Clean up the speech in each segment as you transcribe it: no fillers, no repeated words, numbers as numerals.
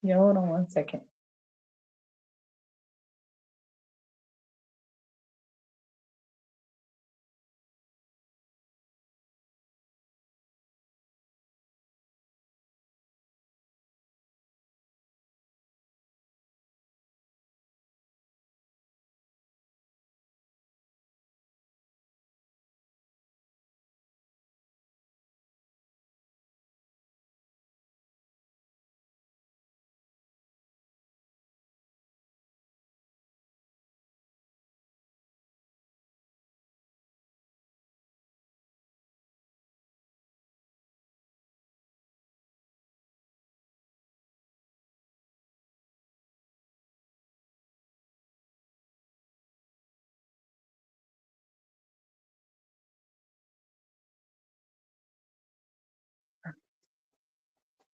Yeah, hold on 1 second.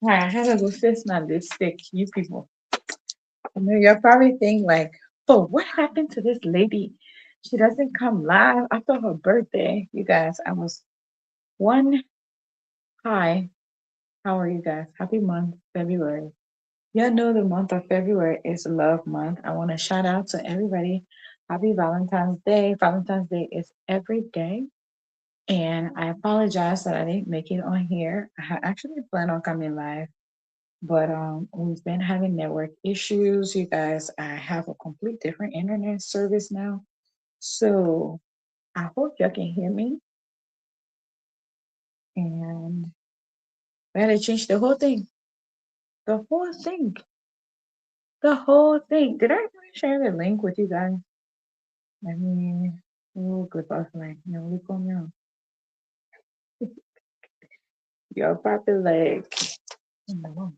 All right, I had to go fix my lipstick. You people, I know you're probably thinking like, "But what happened to this lady? She doesn't come live after her birthday." You guys, I was one. Hi, how are you guys? Happy month, February. You know the month of February is Love Month. I want to shout out to everybody. Happy Valentine's Day. Valentine's Day is every day. And I apologize that I didn't make it on here. I had actually planned on coming live, but we've been having network issues. You guys, I have a complete different internet service now. So I hope y'all can hear me. And I had to change the whole thing. The whole thing. The whole thing. Did I even share the link with you guys? I mean, oh, good offline. No, we come now. You're probably like, "Oh,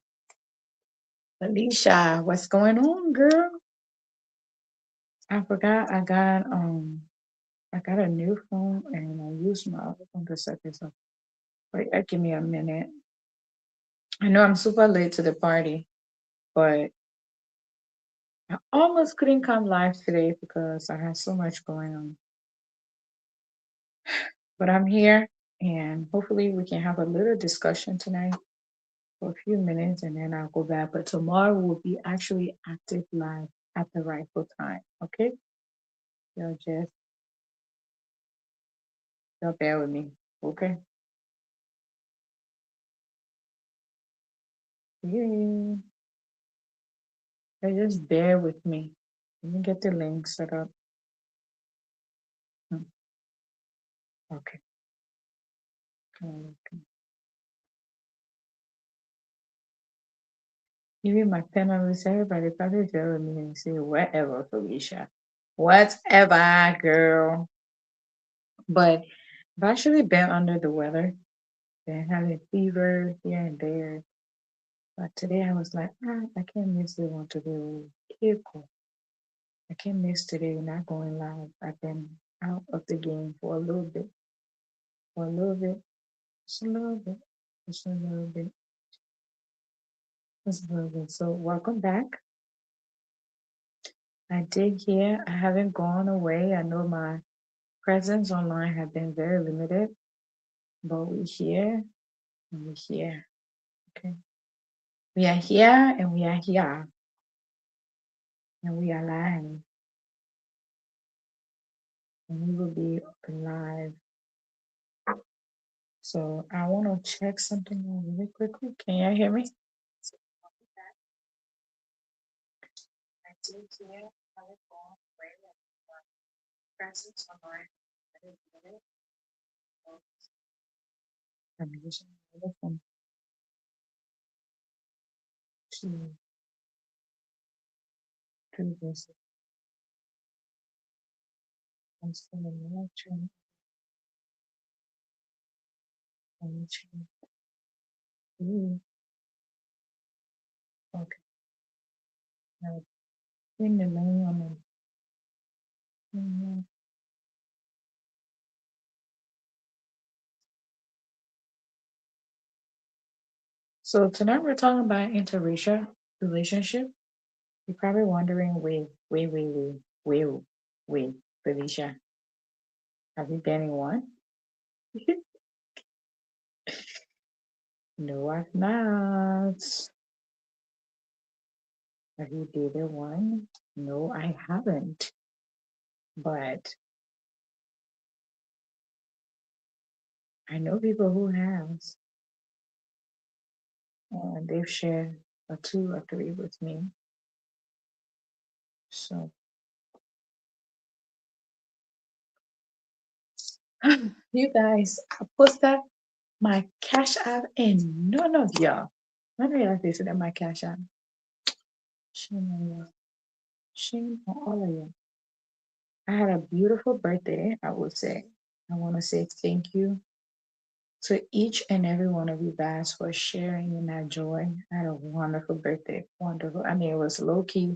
Alicia, what's going on, girl?" I forgot I got a new phone and I used my other phone to set this up. Wait, give me a minute. I know I'm super late to the party, but I almost couldn't come live today because I had so much going on. But I'm here and hopefully we can have a little discussion tonight for a few minutes and then I'll go back. But tomorrow will be actually active live at the rightful time. Okay? Y'all just y'all bear with me. Okay? Yeah. Just bear with me. Let me get the link set up. Hmm, okay. Okay. Even my panelists, everybody probably telling me and say, whatever, Felicia. Whatever, girl. But I've actually been under the weather. Been having fever here and there. But today I was like, I can't miss the one to be careful. I can't miss today not going live. I've been out of the game for a little bit. For a little bit. Just a little bit. Just a little bit. Just a little bit. So welcome back. I did hear I haven't gone away. I know my presence online have been very limited, but we're here and we're here. Okay. We are here and we are here and we are live and we will be live. So I want to check something really quickly. Can you hear me? I did hear I haven't gone away and my presence online have been limited. So I'm using my telephone to do this. I'm still in the lecture. I'm okay. Now, in the main on the So tonight we're talking about interracial relationship. You're probably wondering, wait, wait, Felicia, have you been in one? No, I've not. Have you dated one? No, I haven't. But I know people who have, and they've shared a two or three with me. So, you guys, I posted my cash app, and none of y'all visited my cash app. Shame on you. Shame on all of you. I had a beautiful birthday, I would say. I want to say thank you to each and every one of you guys for sharing in that joy. I had a wonderful birthday. Wonderful. I mean, it was low key.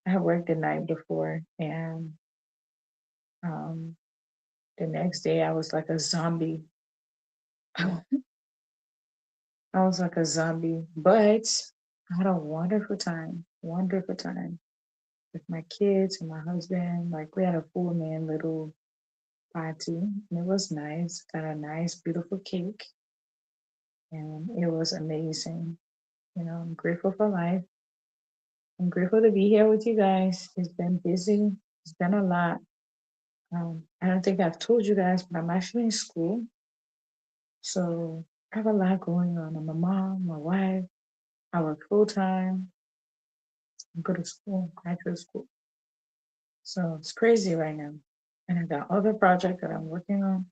I worked the night before, and um, the next day I was like a zombie. I was like a zombie, but I had a wonderful time. Wonderful time with my kids and my husband. Like we had a full man little party, and it was nice. Got a nice, beautiful cake, and it was amazing. You know, I'm grateful for life. I'm grateful to be here with you guys. It's been busy. It's been a lot. I don't think I've told you guys, but I'm actually in school. So I have a lot going on. I'm a mom, my wife. I work full time. I go to school, graduate school. So it's crazy right now. And I got other projects that I'm working on.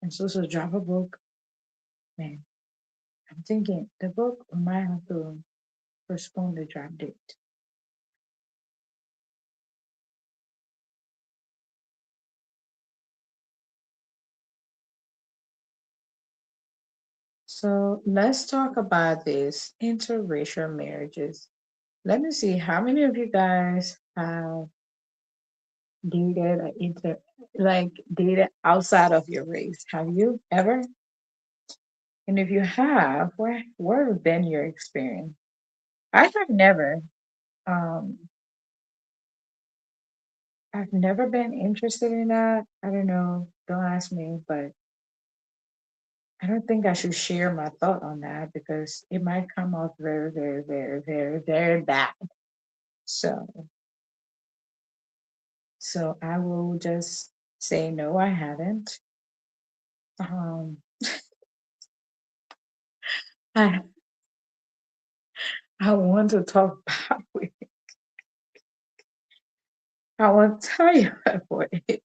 I'm supposed to drop a book. Man, I'm thinking the book we might have to postpone the drop date. So let's talk about this interracial marriages. Let me see how many of you guys have dated or like dated outside of your race. Have you ever? And if you have, where have been your experience? I have never. Um, I've never been interested in that. I don't know. Don't ask me, but I don't think I should share my thought on that because it might come off very, very, very, very, very bad. So, so I will just say no, I haven't. Um, I I want to talk about it. I want to tell you about it.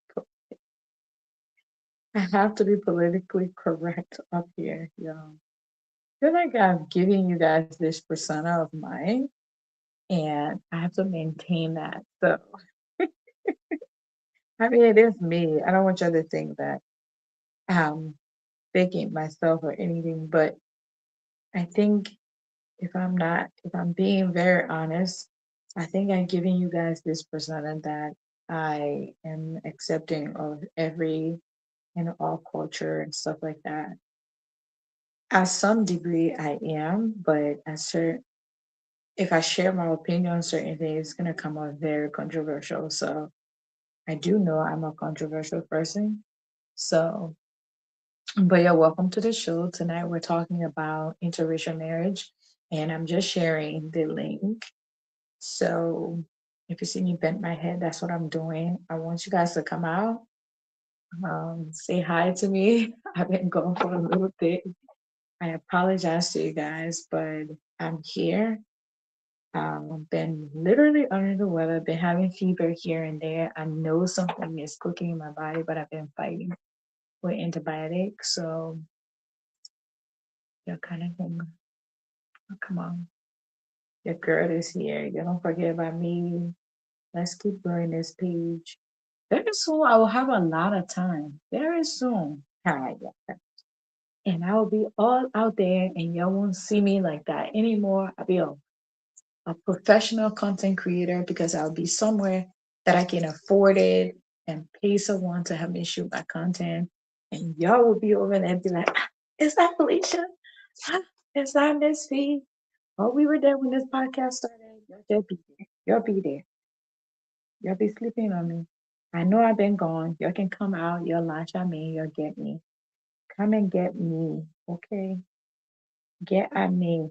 I have to be politically correct up here, y'all. I feel like I'm giving you guys this persona of mine, and I have to maintain that. So, I mean, it is me. I don't want you to think that I'm faking myself or anything, but I think if I'm being very honest, I think I'm giving you guys this persona that I am accepting of every and all culture and stuff like that. At some degree, I am, but if I share my opinion on certain things, it's gonna come out very controversial. So I do know I'm a controversial person. So, but yeah, welcome to the show. Tonight we're talking about interracial marriage, and I'm just sharing the link. So if you see me bent my head, that's what I'm doing. I want you guys to come out, say hi to me. I've been gone for a little bit. I apologize to you guys, but I'm here. Been literally under the weather, been having fever here and there. I know something is cooking in my body, but I've been fighting with antibiotics. So, that kind of thing. Oh, come on. Your girl is here. You don't forget about me. Let's keep growing this page. Very soon, I will have a lot of time. Very soon. Hi, yeah. And I will be all out there, and y'all won't see me like that anymore. I'll be a professional content creator because I'll be somewhere that I can afford it and pay someone to help me shoot my content. And y'all will be over there and be like, is that Felicia? Ah, is that Miss V? Oh, we were there when this podcast started. Y'all just be there. Y'all be there. Y'all be sleeping on me. I know I've been gone. Y'all can come out. Y'all launch at me. Y'all get me. Come and get me. Okay? Get at me.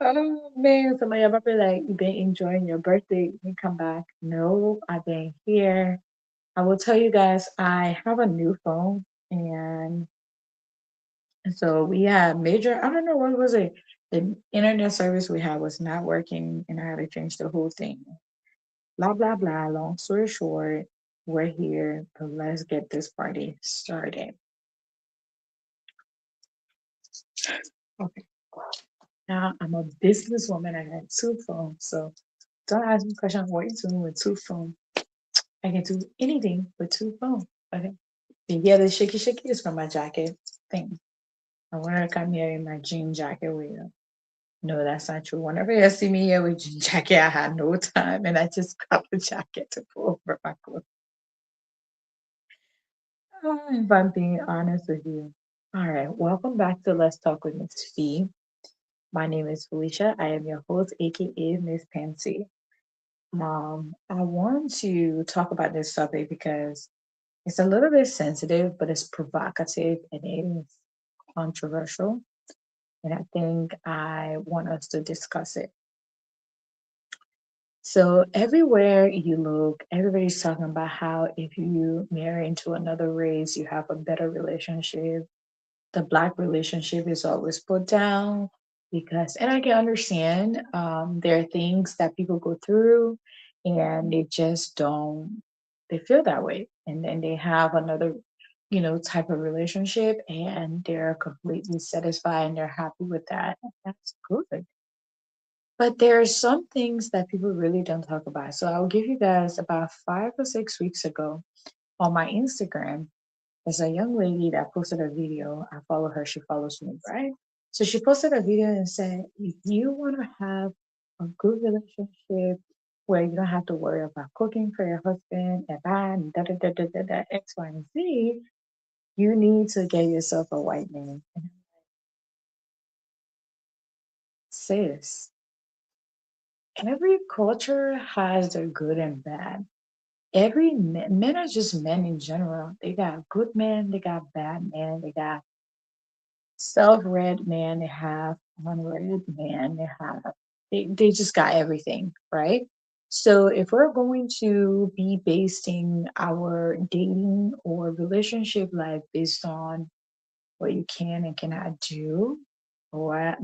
Oh man, somebody ever be like, you been enjoying your birthday? You come back. No, I've been here. I will tell you guys, I have a new phone, and so we had major, I don't know what was it. The internet service we had was not working, and I had to change the whole thing. Blah blah blah. Long story short, we're here, but let's get this party started. Okay. Now I'm a businesswoman. I got two phones, so don't ask me questions. What you doing with two phones? I can do anything with two phones. Okay. Yeah, the shaky shaky is from my jacket thing. I wanted to come here in my jean jacket with you. No, that's not true. Whenever you see me here with jean jacket, I had no time, and I just grabbed the jacket to pull over my clothes. If I'm being honest with you. All right, welcome back to Let's Talk with Miss Fee. My name is Felicia. I am your host, aka Miss Pansy. I want to talk about this topic because it's a little bit sensitive, but it's provocative and it is controversial. And I think I want us to discuss it. So, everywhere you look, everybody's talking about how if you marry into another race, you have a better relationship. The Black relationship is always put down because, and I can understand, there are things that people go through and they just don't, they feel that way. And then they have another, type of relationship and they're completely satisfied and they're happy with that. That's good. But there are some things that people really don't talk about. So I'll give you guys about 5 or 6 weeks ago on my Instagram. There's a young lady that posted a video. I follow her, she follows me, right? So she posted a video and said, if you want to have a good relationship where you don't have to worry about cooking for your husband and that and da da da da da da X, Y, and Z, you need to get yourself a white man. And I'm like, sis, every culture has their good and bad. Men are just men in general. They got good men, they got bad men, they got self-read man, they have unread man, they just got everything, right? So if we're going to be basing our dating or relationship life based on what you can and cannot do, or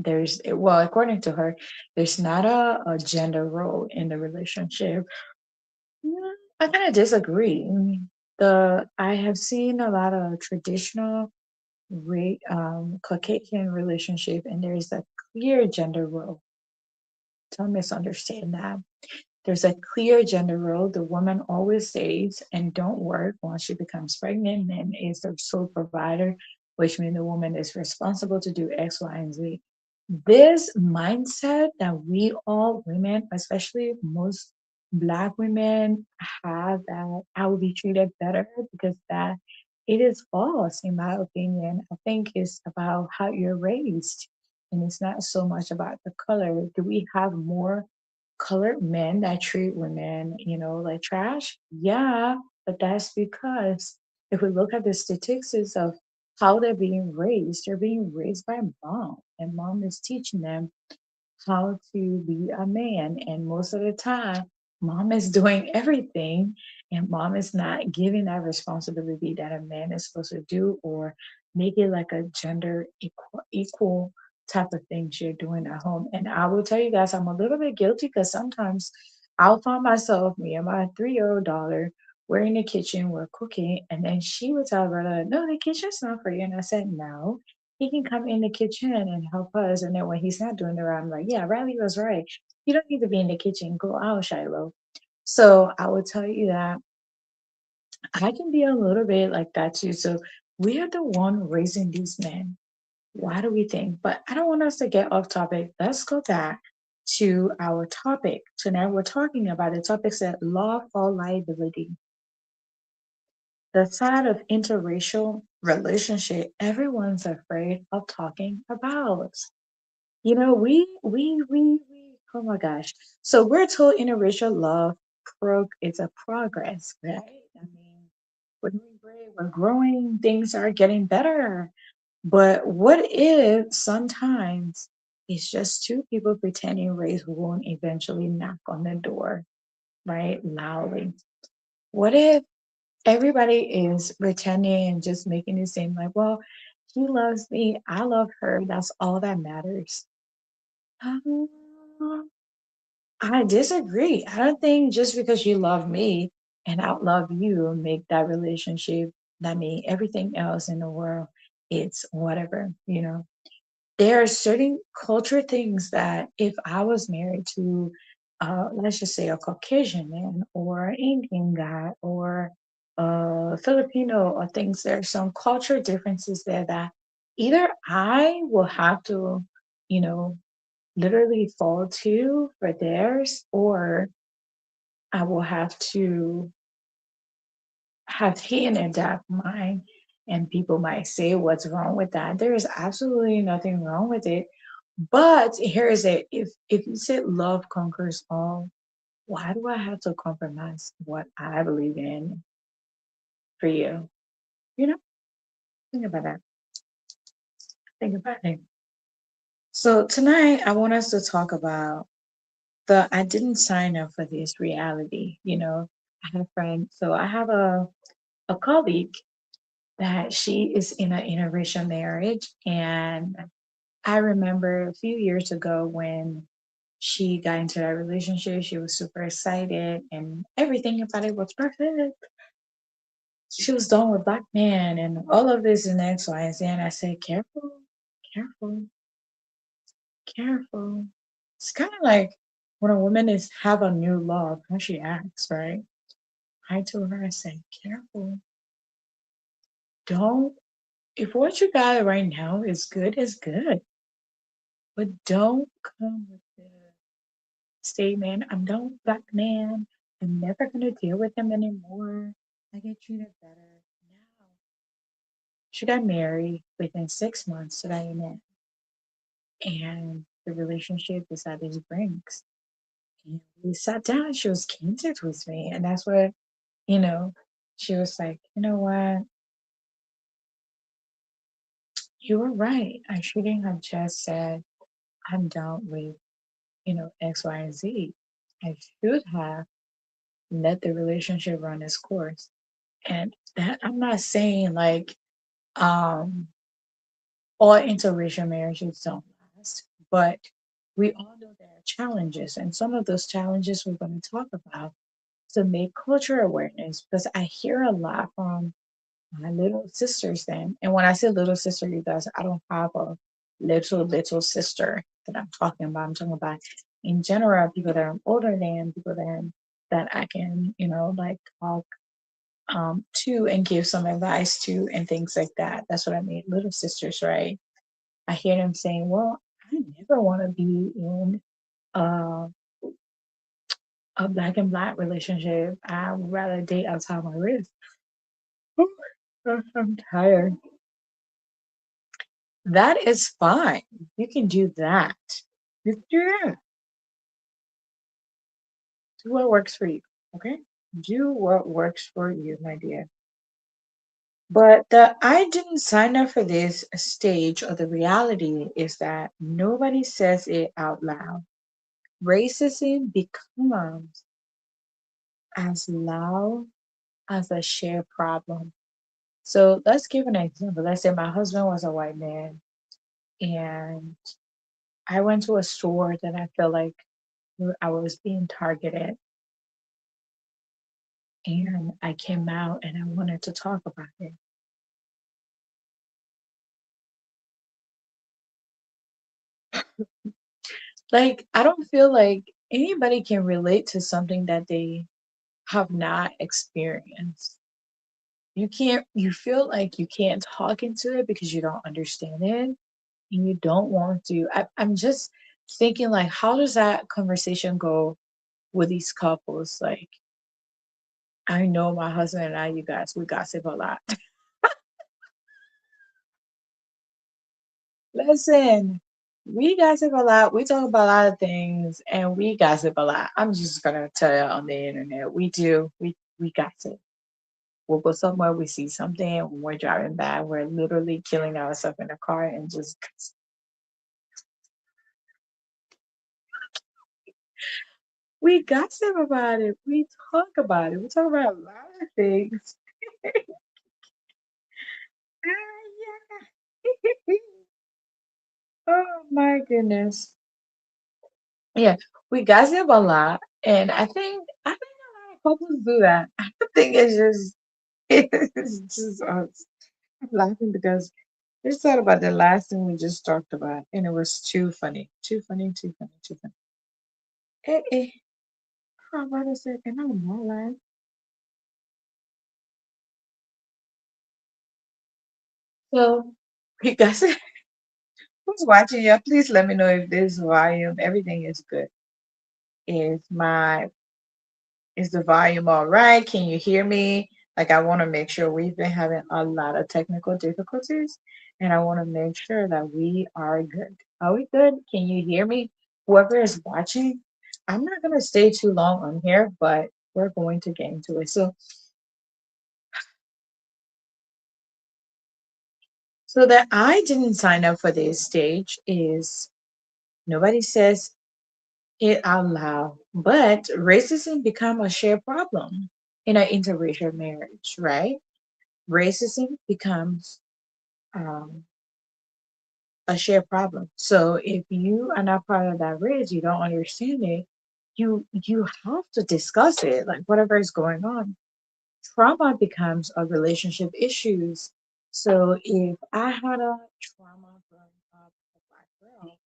well, according to her, there's not a gender role in the relationship. I kind of disagree. I have seen a lot of traditional Caucasian relationship, and there is a clear gender role. Don't misunderstand that. There's a clear gender role. The woman always stays and don't work once she becomes pregnant and is the sole provider, which means the woman is responsible to do X, Y, and Z. This mindset that we all women, especially most Black women, have that I will be treated better because that it is false, in my opinion. I think it's about how you're raised, and it's not so much about the color. Do we have more colored men that treat women, like trash? Yeah, but that's because if we look at the statistics of how they're being raised by mom, and mom is teaching them how to be a man. And most of the time, mom is doing everything, and mom is not giving that responsibility that a man is supposed to do or make it like a gender equal type of things you're doing at home. And I will tell you guys, I'm a little bit guilty because sometimes I'll find myself, me and my 3-year-old daughter, we're in the kitchen, we're cooking, and then she would tell her brother, no, the kitchen's not for you. And I said, no, he can come in the kitchen and help us. And then when he's not doing it, I'm like, yeah, Riley was right. You don't need to be in the kitchen. Go out, Shiloh. So I would tell you that I can be a little bit like that too. So we are the one raising these men. Why do we think? But I don't want us to get off topic. Let's go back to our topic. So now we're talking about the topic said law or liability. The side of interracial relationship everyone's afraid of talking about. We oh my gosh. So we're told interracial love it's a progress, right? I mean, we're doing great, we're growing, things are getting better. But what if sometimes It's just two people pretending race won't eventually knock on the door, right? Loudly. What if everybody is pretending and just making it seem like, well, he loves me, I love her, that's all that matters? Um, I disagree. I don't think just because you love me and I love you make that relationship, that mean everything else in the world, it's whatever, you know. There are certain culture things that if I was married to, let's just say a Caucasian man or an Indian guy or a Filipino or things, there are some culture differences there that either I will have to, you know, literally fall to for theirs, or I will have to have hidden adapt mine. And people might say, what's wrong with that? There is absolutely nothing wrong with it. But here is it. If you said love conquers all, why do I have to compromise what I believe in for you? You know, think about that. Think about it. So tonight I want us to talk about the I didn't sign up for this reality. You know, I have friends. So I have a colleague that she is in an interracial marriage. And I remember a few years ago when she got into that relationship, she was super excited and everything about it was perfect. She was done with black man and all of this and X, Y, and Z. And I said, careful, careful, careful. It's kind of like when a woman is have a new love, how she acts, right? I told her, I said, careful. Don't, if what you got right now is good. But don't come with the statement, I'm done with black man. I'm never gonna deal with him anymore. I get treated better. Now she got married within 6 months to that man. And the relationship is at its brinks. And we sat down, she was candid with me. And that's what, you know, she was like, you know what? You were right. I shouldn't have just said I'm done with, X, Y, and Z. I should have let the relationship run its course. And that I'm not saying like um all interracial marriages don't last, but we all know there are challenges, and some of those challenges we're going to talk about to make culture awareness, because I hear a lot from my little sisters then. And when I say little sister, you guys, I don't have a little sister that I'm talking about. I'm talking about in general people that I'm older than, people that I can, like talk to and give some advice to and things like that. That's what I mean. Little sisters, right? I hear them saying, well, I never want to be in uh, a black and black relationship. I would rather date outside my race. I'm tired. That is fine. You can do that. You can do that. Do what works for you. Okay? Do what works for you, my dear. But the I didn't sign up for this stage, or the reality is that nobody says it out loud. Racism becomes as loud as a shared problem. So let's give an example. Let's say my husband was a white man and I went to a store that I felt like I was being targeted, and I came out and I wanted to talk about it. Like, I don't feel like anybody can relate to something that they have not experienced. You feel like you can't talk into it because you don't understand it and you don't want to. I'm just thinking, like, how does that conversation go with these couples? Like, I know my husband and I, you guys, we gossip a lot. Listen, we gossip a lot. We talk about a lot of things and we gossip a lot. I'm just gonna tell you on the internet. We do. We gossip. We'll go somewhere, we see something, when we're driving by, we're literally killing ourselves in the car and just We gossip about it. We talk about it. We talk about a lot of things. Ah, yeah. Oh my goodness. Yeah, we gossip a lot, and I think a lot of couples do that. I think it's just it's just us. I'm laughing because I just thought about the last thing we just talked about, and it was too funny, too funny, too funny, too funny. Eh, hold on a second. I'm not lying. So, you guys, who's watching? Yeah, please let me know if this volume, everything is good. Is my Is the volume all right? Can you hear me? Like, I want to make sure we've been having a lot of technical difficulties, and I want to make sure that we are good. Are we good? Can you hear me? Whoever is watching, I'm not going to stay too long on here, but we're going to get into it. So that I didn't sign up for this stage is nobody says it out loud, but racism become a shared problem in an interracial marriage, right? Racism becomes um, a shared problem. So if you are not part of that race, you don't understand it. You have to discuss it, like whatever is going on. Trauma becomes a relationship issues. So if I had a trauma growing up as a black girl,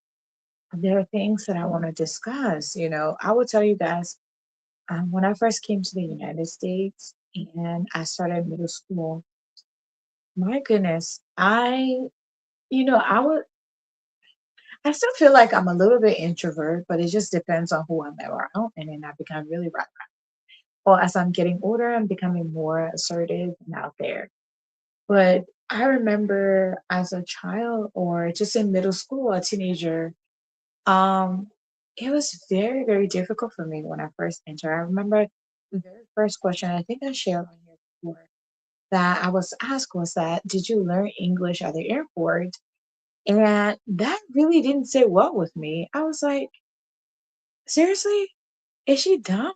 there are things that I want to discuss. I will tell you guys when I first came to the United States and I started middle school. My goodness, I would I still feel like I'm a little bit introvert, but it just depends on who I'm around. And then I become really right. Well, as I'm getting older, I'm becoming more assertive and out there. But I remember as a child or just in middle school, a teenager, um, it was very, very difficult for me when I first entered. I remember the very first question I think I shared on here before that I was asked was that, did you learn English at the airport? And that really didn't sit well with me. I was like, seriously? Is she dumb?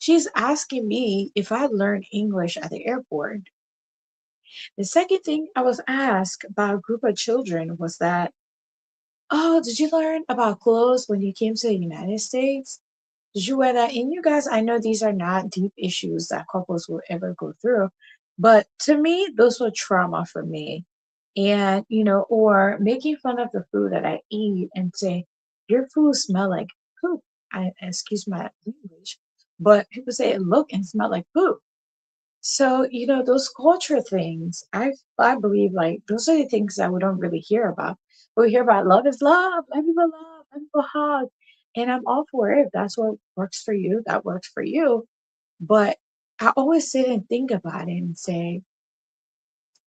She's asking me if I learned English at the airport. The second thing I was asked by a group of children was that, oh, did you learn about clothes when you came to the United States? Did you wear that? And you guys, I know these are not deep issues that couples will ever go through, but to me, those were trauma for me. And, or making fun of the food that I eat and say, your food smell like poop. Excuse my language, but people say it look and smell like poop. So, those culture things, I believe like those are the things that we don't really hear about. We hear about love is love, let people hug. And I'm all for it. If that's what works for you, that works for you. But I always sit and think about it and say,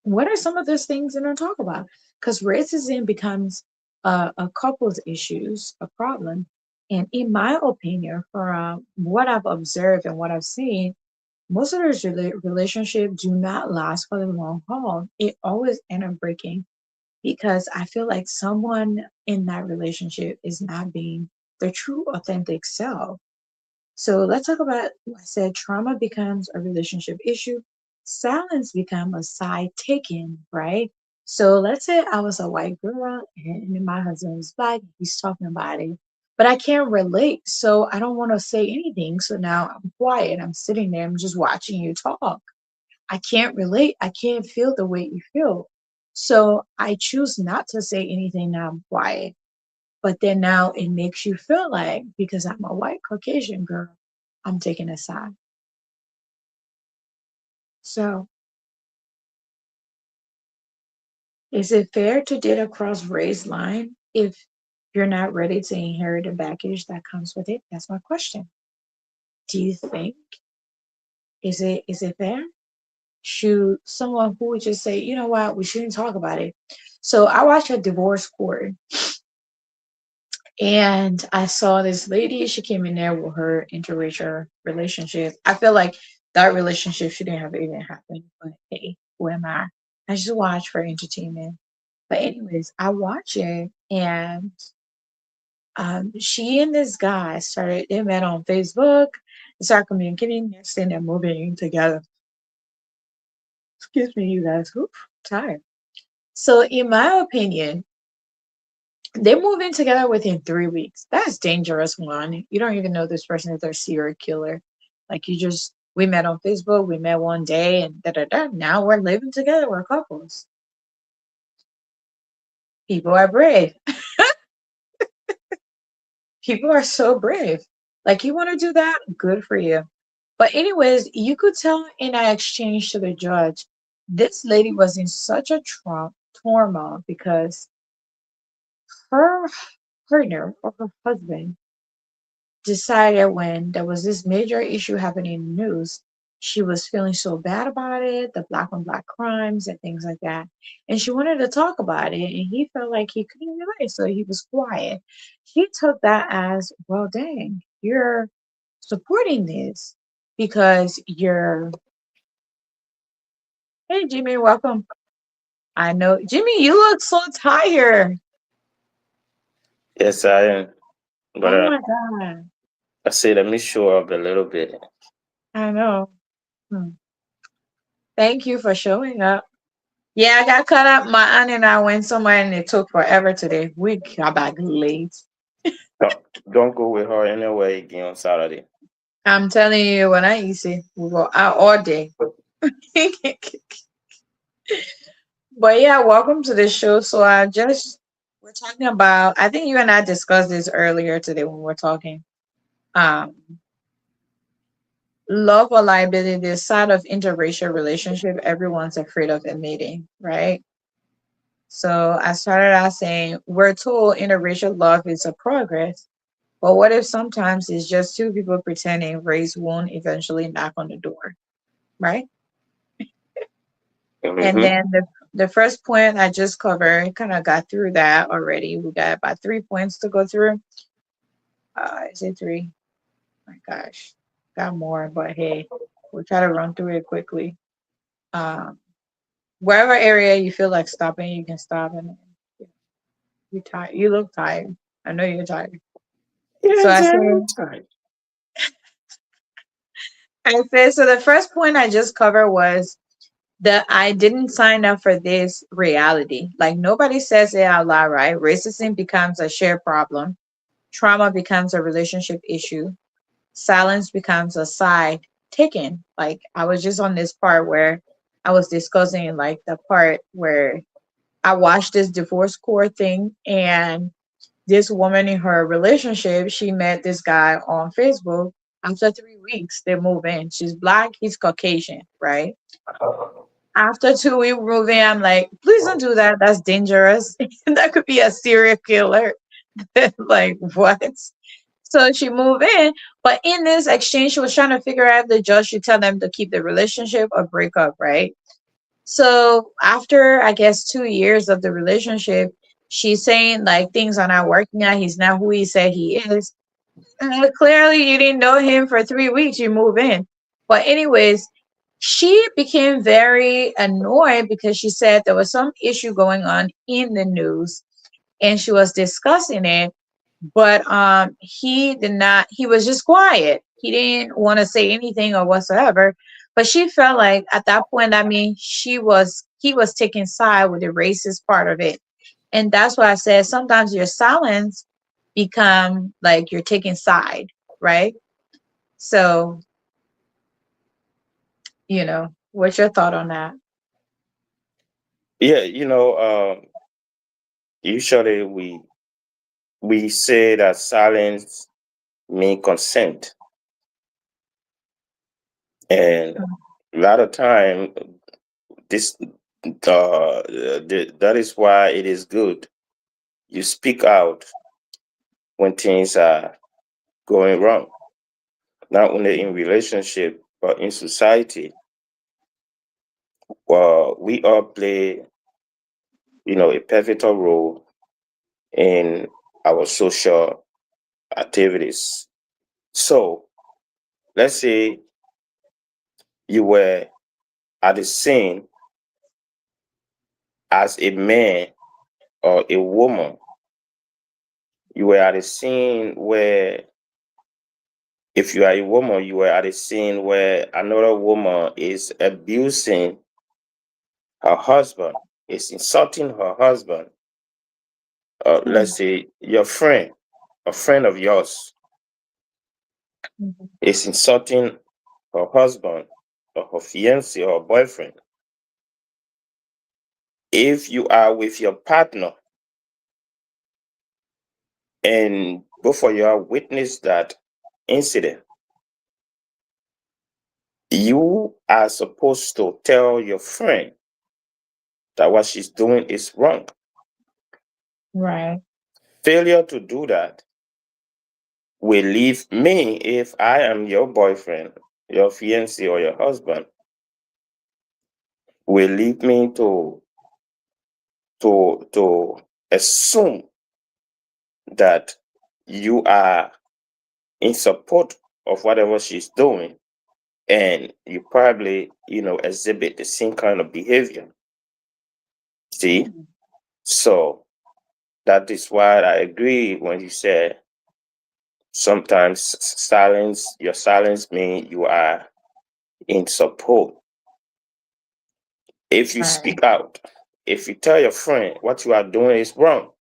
what are some of those things that I talk about? Because racism becomes a couple's issues, a problem. And in my opinion, from what I've observed and what I've seen, most of those relationships do not last for the long haul. It always end up breaking because I feel like someone in that relationship is not being their true authentic self. So let's talk about I said trauma becomes a relationship issue. Silence become a side taken, right? So let's say I was a white girl and my husband is black, he's talking about it, but I can't relate. So I don't want to say anything. So now I'm quiet. I'm sitting there, I'm just watching you talk. I can't relate. I can't feel the way you feel. So I choose not to say anything now I'm quiet. But then now it makes you feel like because I'm a white Caucasian girl, I'm taking a side. So is it fair to date across race line if you're not ready to inherit the baggage that comes with it? That's my question. Do you think is it fair? Should someone who would just say, you know what, we shouldn't talk about it? So I watched a divorce court and I saw this lady, she came in there with her interracial relationship. I feel like that relationship shouldn't have even happened, but hey, who am I? I just watch for entertainment. But anyways, I watch it and She and this guy they met on Facebook, they started communicating, next thing they're moving together. Excuse me, you guys. Oof, tired. So, in my opinion, they move in together within 3 weeks. That's dangerous. One, you don't even know this person is a serial killer. Like we met on Facebook, we met one day, and da da da. Now we're living together. We're couples. People are brave. People are so brave. Like you want to do that, good for you. But anyways, you could tell in our exchange to the judge, this lady was in such a trauma because her partner or her husband decided when there was this major issue happening in the news, she was feeling so bad about it, the black on black crimes and things like that. And she wanted to talk about it, and he felt like he couldn't relate, so he was quiet. She took that as, well, dang, you're supporting this because you're, hey, Jimmy, welcome. I know, Jimmy, you look so tired. Yes, I am. But Oh my God. I say, let me show up a little bit. I know. Hmm. Thank you for showing up. Yeah, I got caught up. My aunt and I went somewhere and it took forever today. We got back late. Don't, don't go with her anywhere again on Saturday. I'm telling you, when I eat it, we go out all day. But yeah, welcome to the show. So we're talking about, I think you and I discussed this earlier today when we're talking. Um, Love or liability, the side of interracial relationship everyone's afraid of admitting, right? So I started out saying we're told interracial love is a progress. But what if sometimes it's just two people pretending race won't eventually knock on the door, right? And Mm-hmm. then the first point I just covered, kind of got through that already. We got about 3 points to go through. Is it three? My gosh, got more, but hey, we'll try to run through it quickly. Um, Wherever area you feel like stopping, you can stop. And you tired. You look tired. I know you're tired. So Yes, every time. I said, so the first point I just covered was that I didn't sign up for this reality. Like nobody says it out loud, right? Racism becomes a shared problem. Trauma becomes a relationship issue. Silence becomes a side taken. Like I was just on this part where I was discussing like the part where I watched this divorce court thing, and this woman in her relationship, she met this guy on Facebook. After 3 weeks, they move in. She's black, he's Caucasian, right? After 2 weeks moving, I'm like, please don't do that. That's dangerous. That could be a serial killer. Like, what? So she moved in. But in this exchange, she was trying to figure out if the judge should tell them to keep the relationship or break up, right? So after, I guess, 2 years of the relationship, she's saying, like, things are not working out. He's not who he said he is. Clearly, you didn't know him for 3 weeks. You move in. But, anyways, she became very annoyed because she said there was some issue going on in the news and she was discussing it, but he did not, he was just quiet. He didn't want to say anything or whatsoever. But she felt like at that point, I mean, he was taking side with the racist part of it. And that's why I said sometimes your silence become like you're taking side, right? So, what's your thought on that? Yeah, usually we say that silence mean consent, and a lot of time this that is why it is good you speak out when things are going wrong, not only in relationship but in society. Well, we all play, a pivotal role in our social activities. So let's say you were at the scene as a man or a woman You were at a scene where, if you are a woman, you were at a scene where another woman is abusing her husband, is insulting her husband. Let's say your friend, a friend of yours, Mhm. is insulting her husband or her fiance or boyfriend. If you are with your partner and both of you are witness that incident, you are supposed to tell your friend that what she's doing is wrong. Right. Failure to do that will leave me, if I am your boyfriend, your fiance, or your husband, will lead me to assume that you are in support of whatever she's doing, and you probably, exhibit the same kind of behavior. See? Mhm. So that is why I agree when you said sometimes your silence means you are in support. If you Right. speak out, if you tell your friend what you are doing is wrong,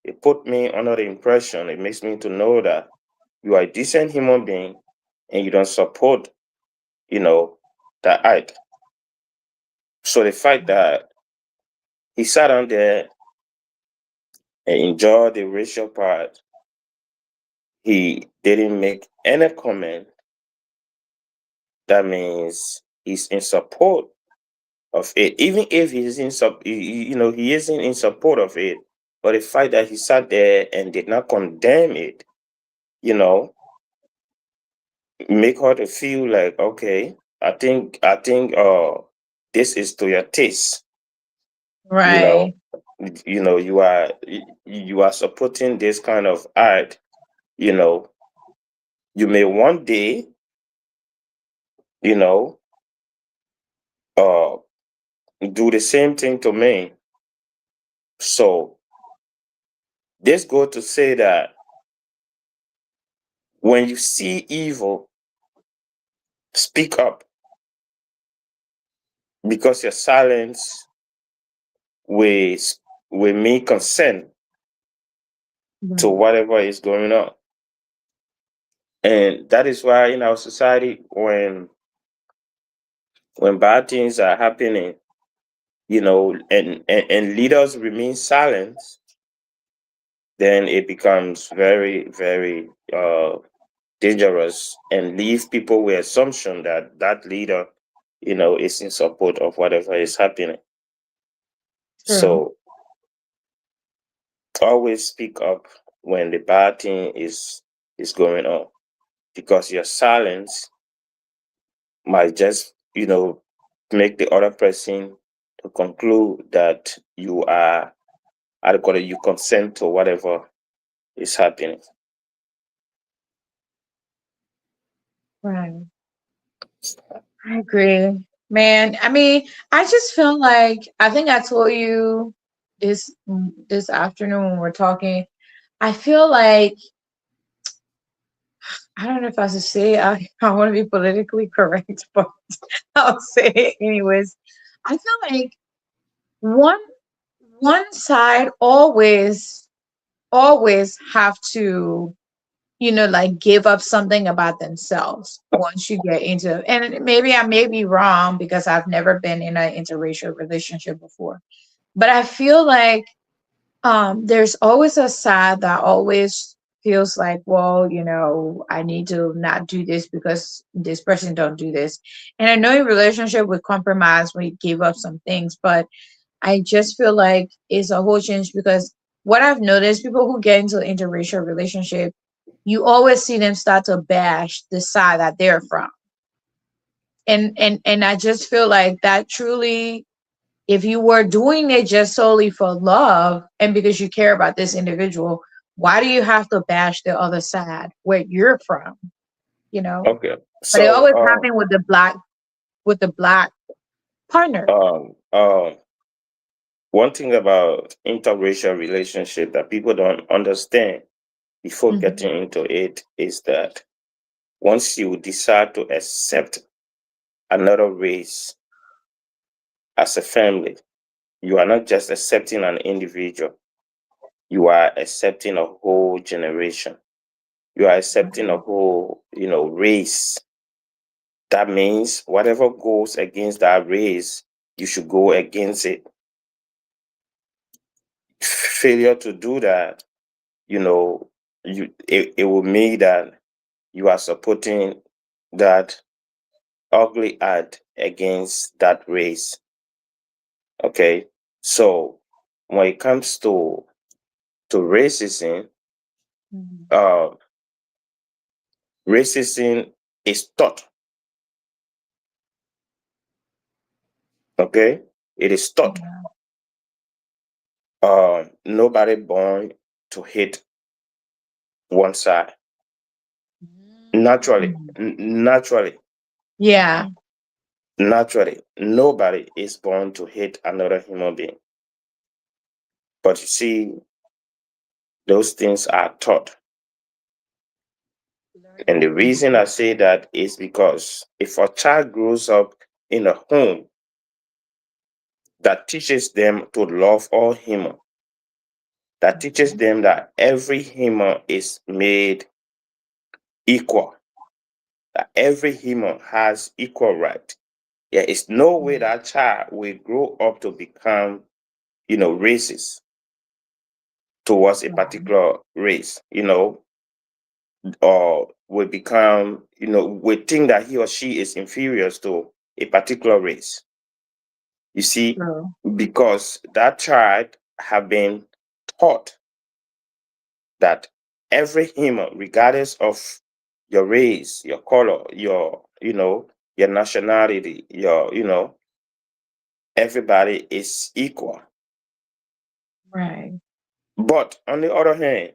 it put me under the impression, it makes me to know that you are a decent human being and you don't support, that act. So the fact that he sat down there and enjoyed the racial part, he didn't make any comment, that means he's in support of it. Even if he's he isn't in support of it, but the fact that he sat there and did not condemn it, you know, make her to feel like, okay, I think this is to your taste, you know, Right. you are supporting this kind of art, you know, you may one day, you know, uh do the same thing to me. So this go to say that when you see evil, speak up, because your silence will will make consent to Right. whatever is going on. And that is why in our society, when bad things are happening, and leaders remain silent, then it becomes very, very dangerous, and leave people with assumption that that leader, is in support of whatever is happening. True. So always speak up when the bad thing is going on, because your silence might just, make the other person to conclude that you are adequate, you consent to whatever is happening. Right. I agree. Man, I mean, I just feel like I think I told you this afternoon when we're talking. I feel like I don't know if I should say it. I want to be politically correct, but I'll say it anyways. I feel like one one side always have to like give up something about themselves once you get into, and maybe I may be wrong because I've never been in an interracial relationship before, but I feel like there's always a side that always feels like, well, I need to not do this because this person don't do this. And I know in relationship with compromise we give up some things, but I just feel like it's a whole change because what I've noticed, people who get into an interracial relationship, you always see them start to bash the side that they're from. And I just feel like that truly, if you were doing it just solely for love and because you care about this individual, why do you have to bash the other side where you're from? You know? Okay. But it So always happened with the black partner. one thing about interracial relationship that people don't understand. before getting into it is that once you decide to accept another race as a family, you are not just accepting an individual, you are accepting a whole generation. You are accepting a whole, race. That means whatever goes against that race, you should go against it. Failure to do that, it will mean that you are supporting that ugly act against that race. Okay, so when it comes to racism, uh, racism is taught. Okay, it is taught. Nobody born to hate one side. Naturally, naturally, Yeah. naturally, nobody is born to hate another human being. But you see, those things are taught. And the reason I say that is because if a child grows up in a home that teaches them to love all human, that teaches them that every human is made equal, that every human has equal right, there is no way that child will grow up to become, racist towards a particular race, or will become, will think that he or she is inferior to a particular race. You see, because that child have been taught that every human, regardless of your race, your color, your nationality, everybody is equal. Right. But on the other hand,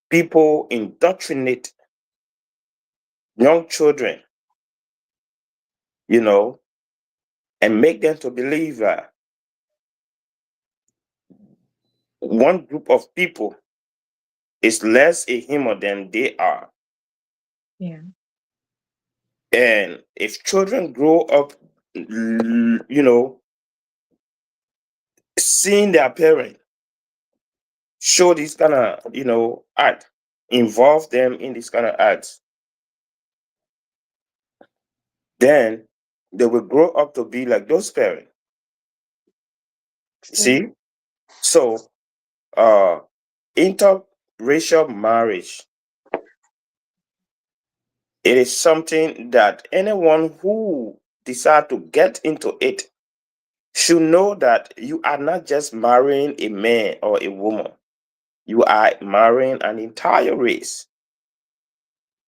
people indoctrinate young children, and make them to believe that one group of people is less a human than they are. Yeah. And if children grow up, seeing their parent show this kind of, act, involve them in this kind of acts, then they will grow up to be like those parents. See? So, interracial marriage, it is something that anyone who decide to get into it should know that you are not just marrying a man or a woman. You are marrying an entire race.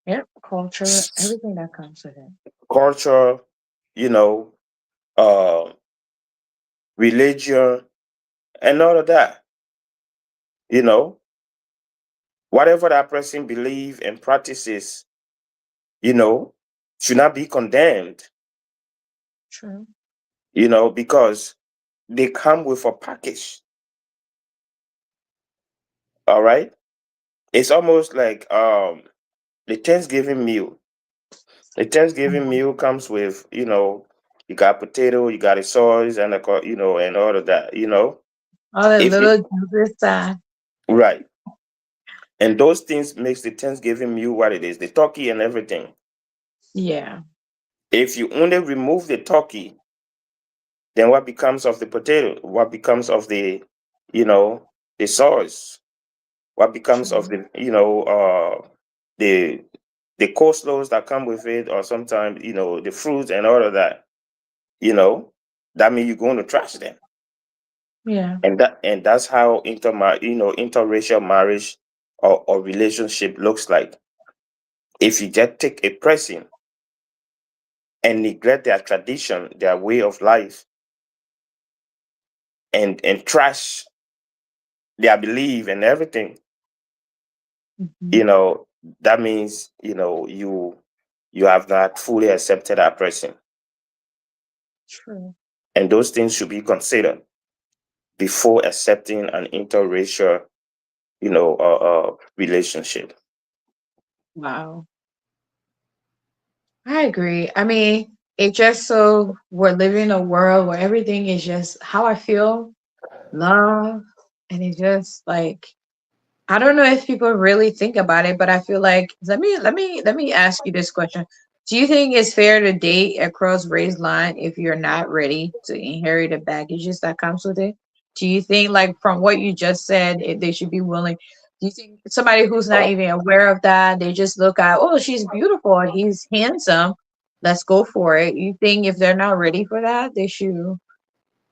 Yep. Culture, everything that comes with it. Culture, you know, uh, religion, and all of that. Whatever that person believes and practices, you know, should not be condemned, True. because they come with a package. All right. It's almost like the Thanksgiving meal. The Thanksgiving meal comes with, you got potato, you got a sauce, and and all of that. All the If you little juices that. right, and those things makes the Thanksgiving meal what it is, the turkey and everything. Yeah. If you only remove the turkey, then what becomes of the potato? What becomes of you know, the sauce? What becomes of True. the the coleslaws that come with it, or sometimes, the fruits and all of that, that means you're going to trash them. Yeah. And that's how interracial marriage or relationship looks like. If you just take a person and neglect their tradition, their way of life, and trash their belief and everything, Hmm. that means you have not fully accepted that person. True. And those things should be considered before accepting an interracial relationship. Wow. I agree. I mean, it just so we're living in a world where everything is just how I feel, love, and it's just like I don't know if people really think about it, but I feel like let me ask you this question. Do you think it's fair to date across race line if you're not ready to inherit the baggages that comes with it? Do you think like from what you just said, they should be willing? Do you think somebody who's not even aware of that, they just look at, oh, she's beautiful, he's handsome, let's go for it. You think if they're not ready for that, they should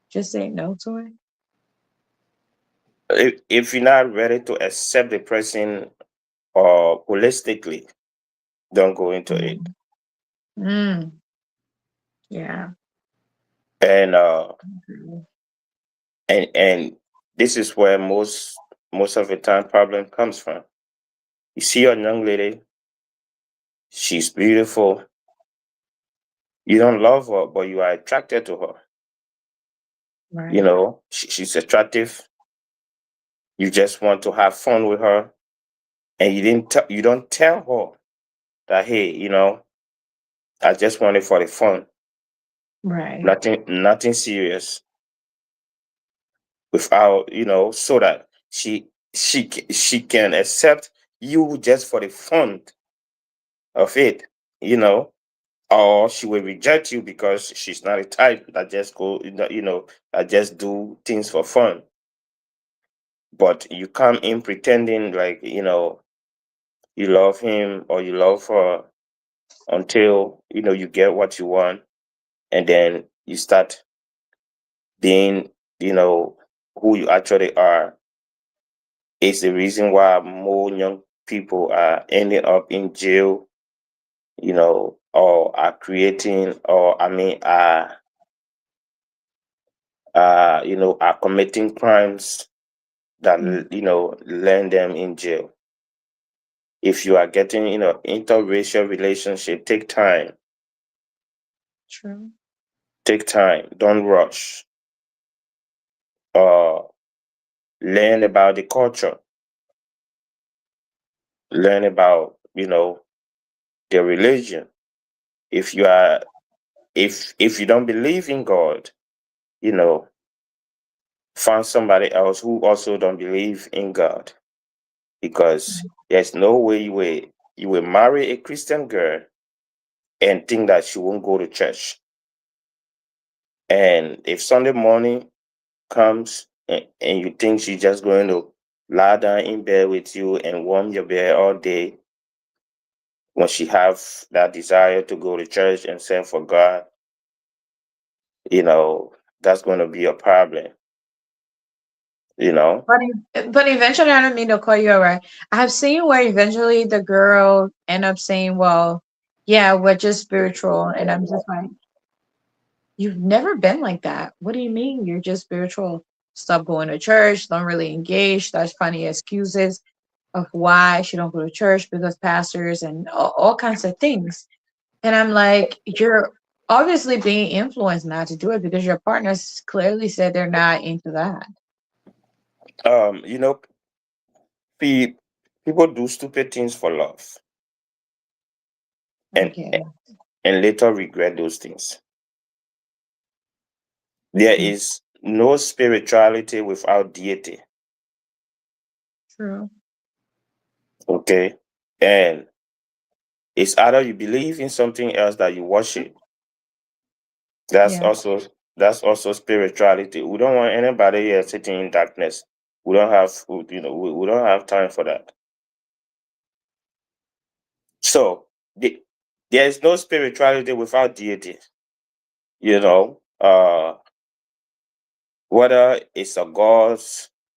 just say no to it? If you're not ready to accept the person or holistically, don't go into it. Mm. Mm, yeah. And Mhm. and this is where most of the time problem comes from. You see a young lady, she's beautiful. You don't love her, but you are attracted to her. Right. She's attractive. You just want to have fun with her, and you don't tell her that, hey, I just want it for the fun, Right. nothing serious. Without so that she can accept you just for the fun of it, you know, or she will reject you because she's not a type that just go, that just do things for fun. But you come in pretending like you love him or you love her until you get what you want, and then you start being you know who you actually are. Is the reason why more young people are ending up in jail, or are creating, or I mean, are committing crimes that Mm, land them in jail. If you are getting interracial relationship, true. take time, don't rush. Uh, learn about the culture, learn about the religion. If you are if you don't believe in God, you know find somebody else who also don't believe in God, because there's no way you will marry a Christian girl and think that she won't go to church. And if Sunday morning comes and you think she's just going to lie down in bed with you and warm your bed all day, when she have that desire to go to church and serve for God, you know, that's going to be a problem, you know. But eventually, I don't mean to call you out, right? I've seen where eventually the girl end up saying, "Well, yeah, we're just spiritual," and I'm just like, "You've never been like that. What do you mean you're just spiritual? Stop going to church. Don't really engage. That's funny excuses of why she don't go to church because pastors and all kinds of things." And I'm like, you're obviously being influenced not to do it because your partners clearly said they're not into that. um you know pe- People do stupid things for love, and Okay. and later regret those things. There Mm, is no spirituality without deity. true. Okay. And it's either you believe in something else that you worship. That's Yeah. also that's also spirituality. We don't want anybody here sitting in darkness. We don't have time for that. So there is no spirituality without deity. You know, whether it's a god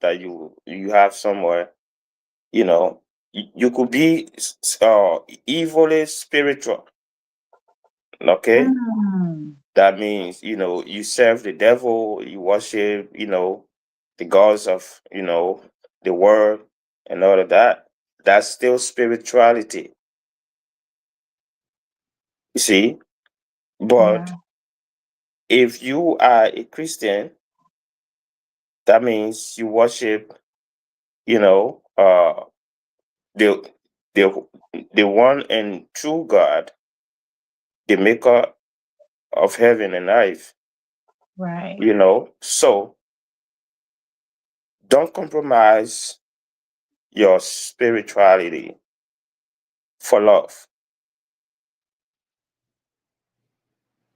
that you have somewhere, you know, you could be evilly spiritual. Okay, Mm, that means you serve the devil, you worship the gods of the world and all of that. That's still spirituality, you see. But yeah. if you are a Christian, that means you worship uh the the the one and true God, the maker of heaven and earth. Right. So don't compromise your spirituality for love,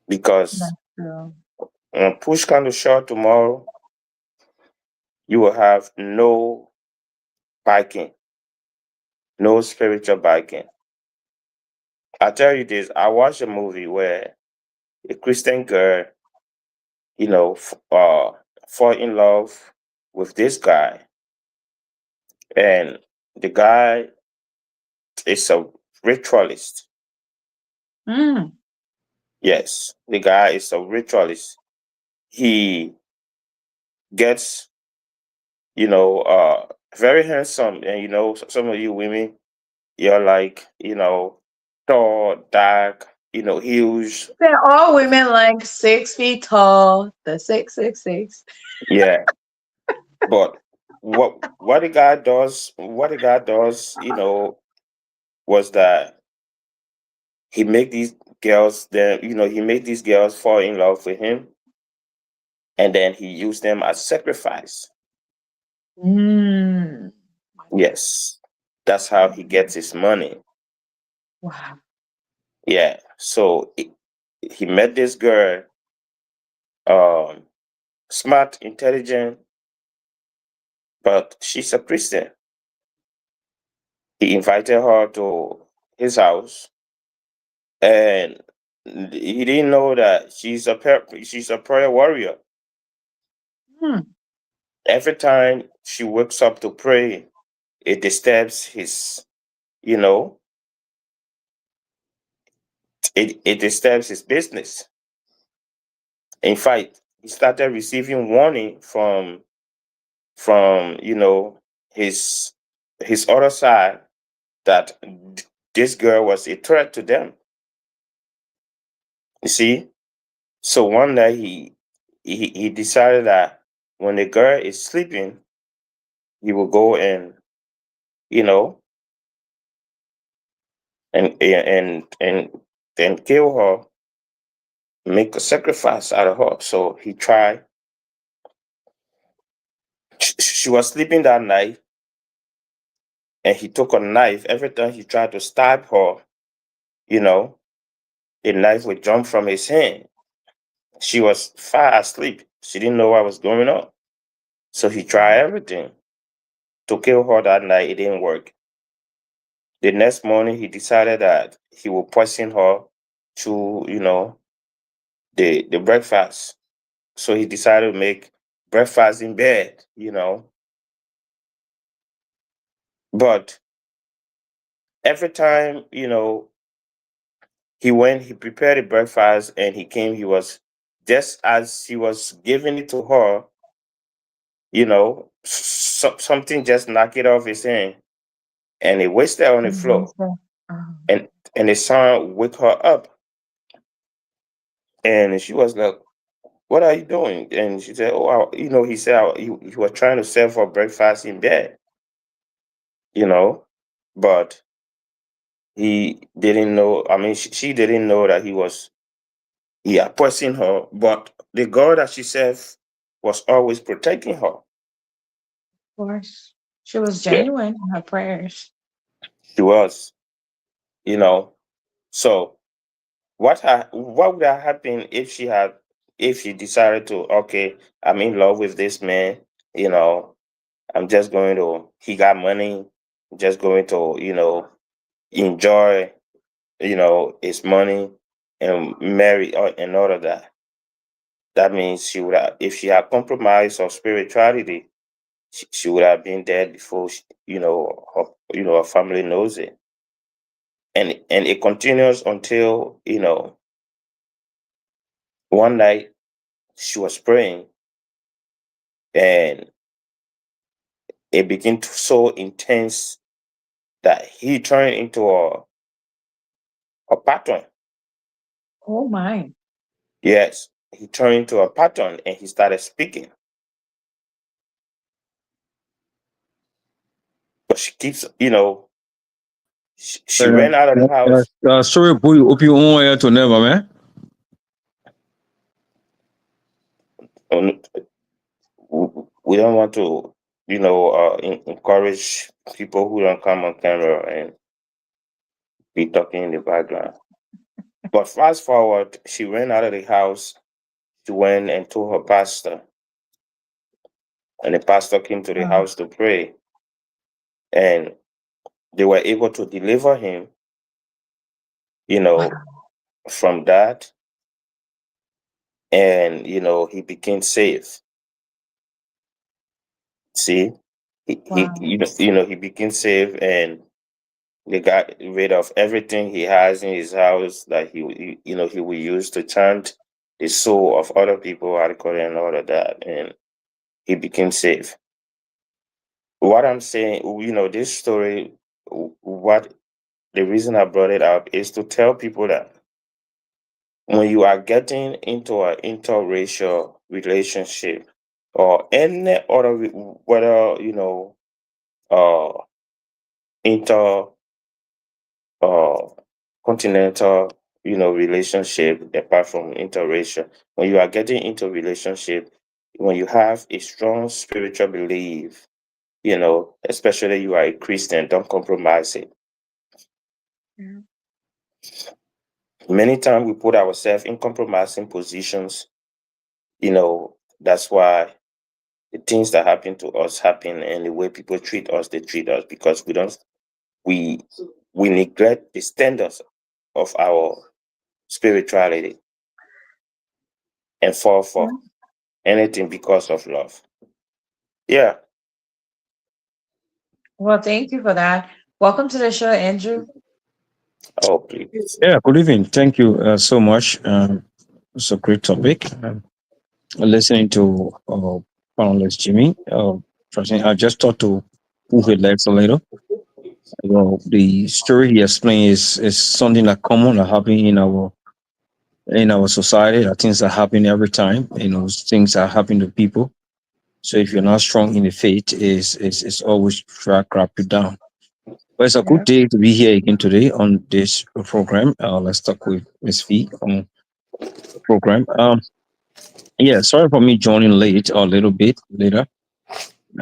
because That's true. when push comes to shove tomorrow, you will have no biking, no spiritual biking. I tell you this, I watched a movie where a Christian girl, fall in love with this guy, and the guy is a ritualist. Mm. Yes, the guy is a ritualist. He gets, very handsome, and some of you women, you're like, tall, dark, huge. They're all women like 6 feet tall, the 666. Yeah, but what the guy does, was that he make these girls, he made these girls fall in love with him, and then he used them as sacrifice. Mm. Yes, that's how he gets his money. Wow. Yeah, so he met this girl, um, smart, intelligent, but she's a Christian. He invited her to his house, and he didn't know that she's a prayer warrior. Hmm. Every time she wakes up to pray, it disturbs his, you know, it disturbs his business. In fact, he started receiving warning from his his other side that this girl was a threat to them. You see, so one day he decided that when the girl is sleeping, he will go and you know and kill her, make a sacrifice out of her. So he tried. She was sleeping that night, and he took a knife. Every time he tried to stab her, you know, the knife would jump from his hand. She was fast asleep. She didn't know what was going on. So he tried everything to kill her that night. It didn't work. The next morning, he decided that he would poison her to, the breakfast. So he decided to make breakfast in bed. But every time, he prepared the breakfast and he came, he was just as he was giving it to her, something just knocked it off his hand and it wasted on the Mhm. floor. So, oh, And the son woke her up, and she was like, "What are you doing?" And she said, "Oh, he said he was trying to serve her breakfast in bed, you know, but he didn't know. I mean, she didn't know that he was, yeah, poisoning her. But the God that she served was always protecting her. of course. She was Yeah, genuine in her prayers. she was, you know. So what would have happened if she decided to, okay, I'm in love with this man, you know, I'm just going to, he got money, just going to, enjoy, his money and marry and all of that. That means she would have, if she had compromised her spirituality, she would have been dead before her family knows it. And it continues until, one night she was praying and it became so intense that he turned into a pattern. Oh my. Yes, he turned into a pattern and he started speaking. but she keeps, she ran out of the house. Sorry, boy, open your own ear to never, man. We don't want to, encourage people who don't come on camera and be talking in the background. But fast forward, she ran out of the house. She went and told her pastor, and the pastor came to the house to pray, and they were able to deliver him, from that, and he became safe. See, he became safe, and they got rid of everything he has in his house that he will use to chant the soul of other people, alcohol and all of that, and he became safe. What I'm saying, this story, what the reason I brought it up is to tell people that when you are getting into an interracial relationship or any other, whether inter continental, relationship apart from interracial, when you are getting into relationship, when you have a strong spiritual belief, especially you are a Christian, don't compromise it. Yeah. Many times we put ourselves in compromising positions. That's why the things that happen to us happen, and the way people treat us, they treat us, because we neglect the standards of our spirituality and fall for anything because of love. Yeah. Well, thank you for that. Welcome to the show, Andrew. Oh, please. Yeah, good evening. Thank you so much. It's a great topic. Listening to panelist Jimmy, I just thought to move it legs a little. Well, the story he explained is something that common that happen in our society. That things that happen every time. Things that happen to people. So if you're not strong in the faith, is always try to crap you down. Well, it's a good Yeah. day to be here again today on this program. Let's talk with Miss V on the program. Yeah, sorry for me joining late or a little bit later.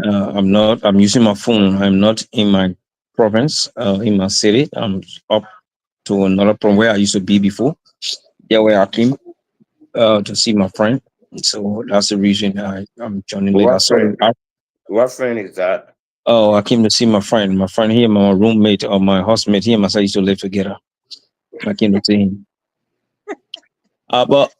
I'm using my phone. I'm not in my province, in my city. I'm up to another from where I used to be before. Yeah, where I came to see my friend. So that's the reason I'm joining later. What Sorry. friend? What friend is that? Oh, I came to see my friend. My friend here, my roommate or my housemate. He and myself used to live together. I came to see him. But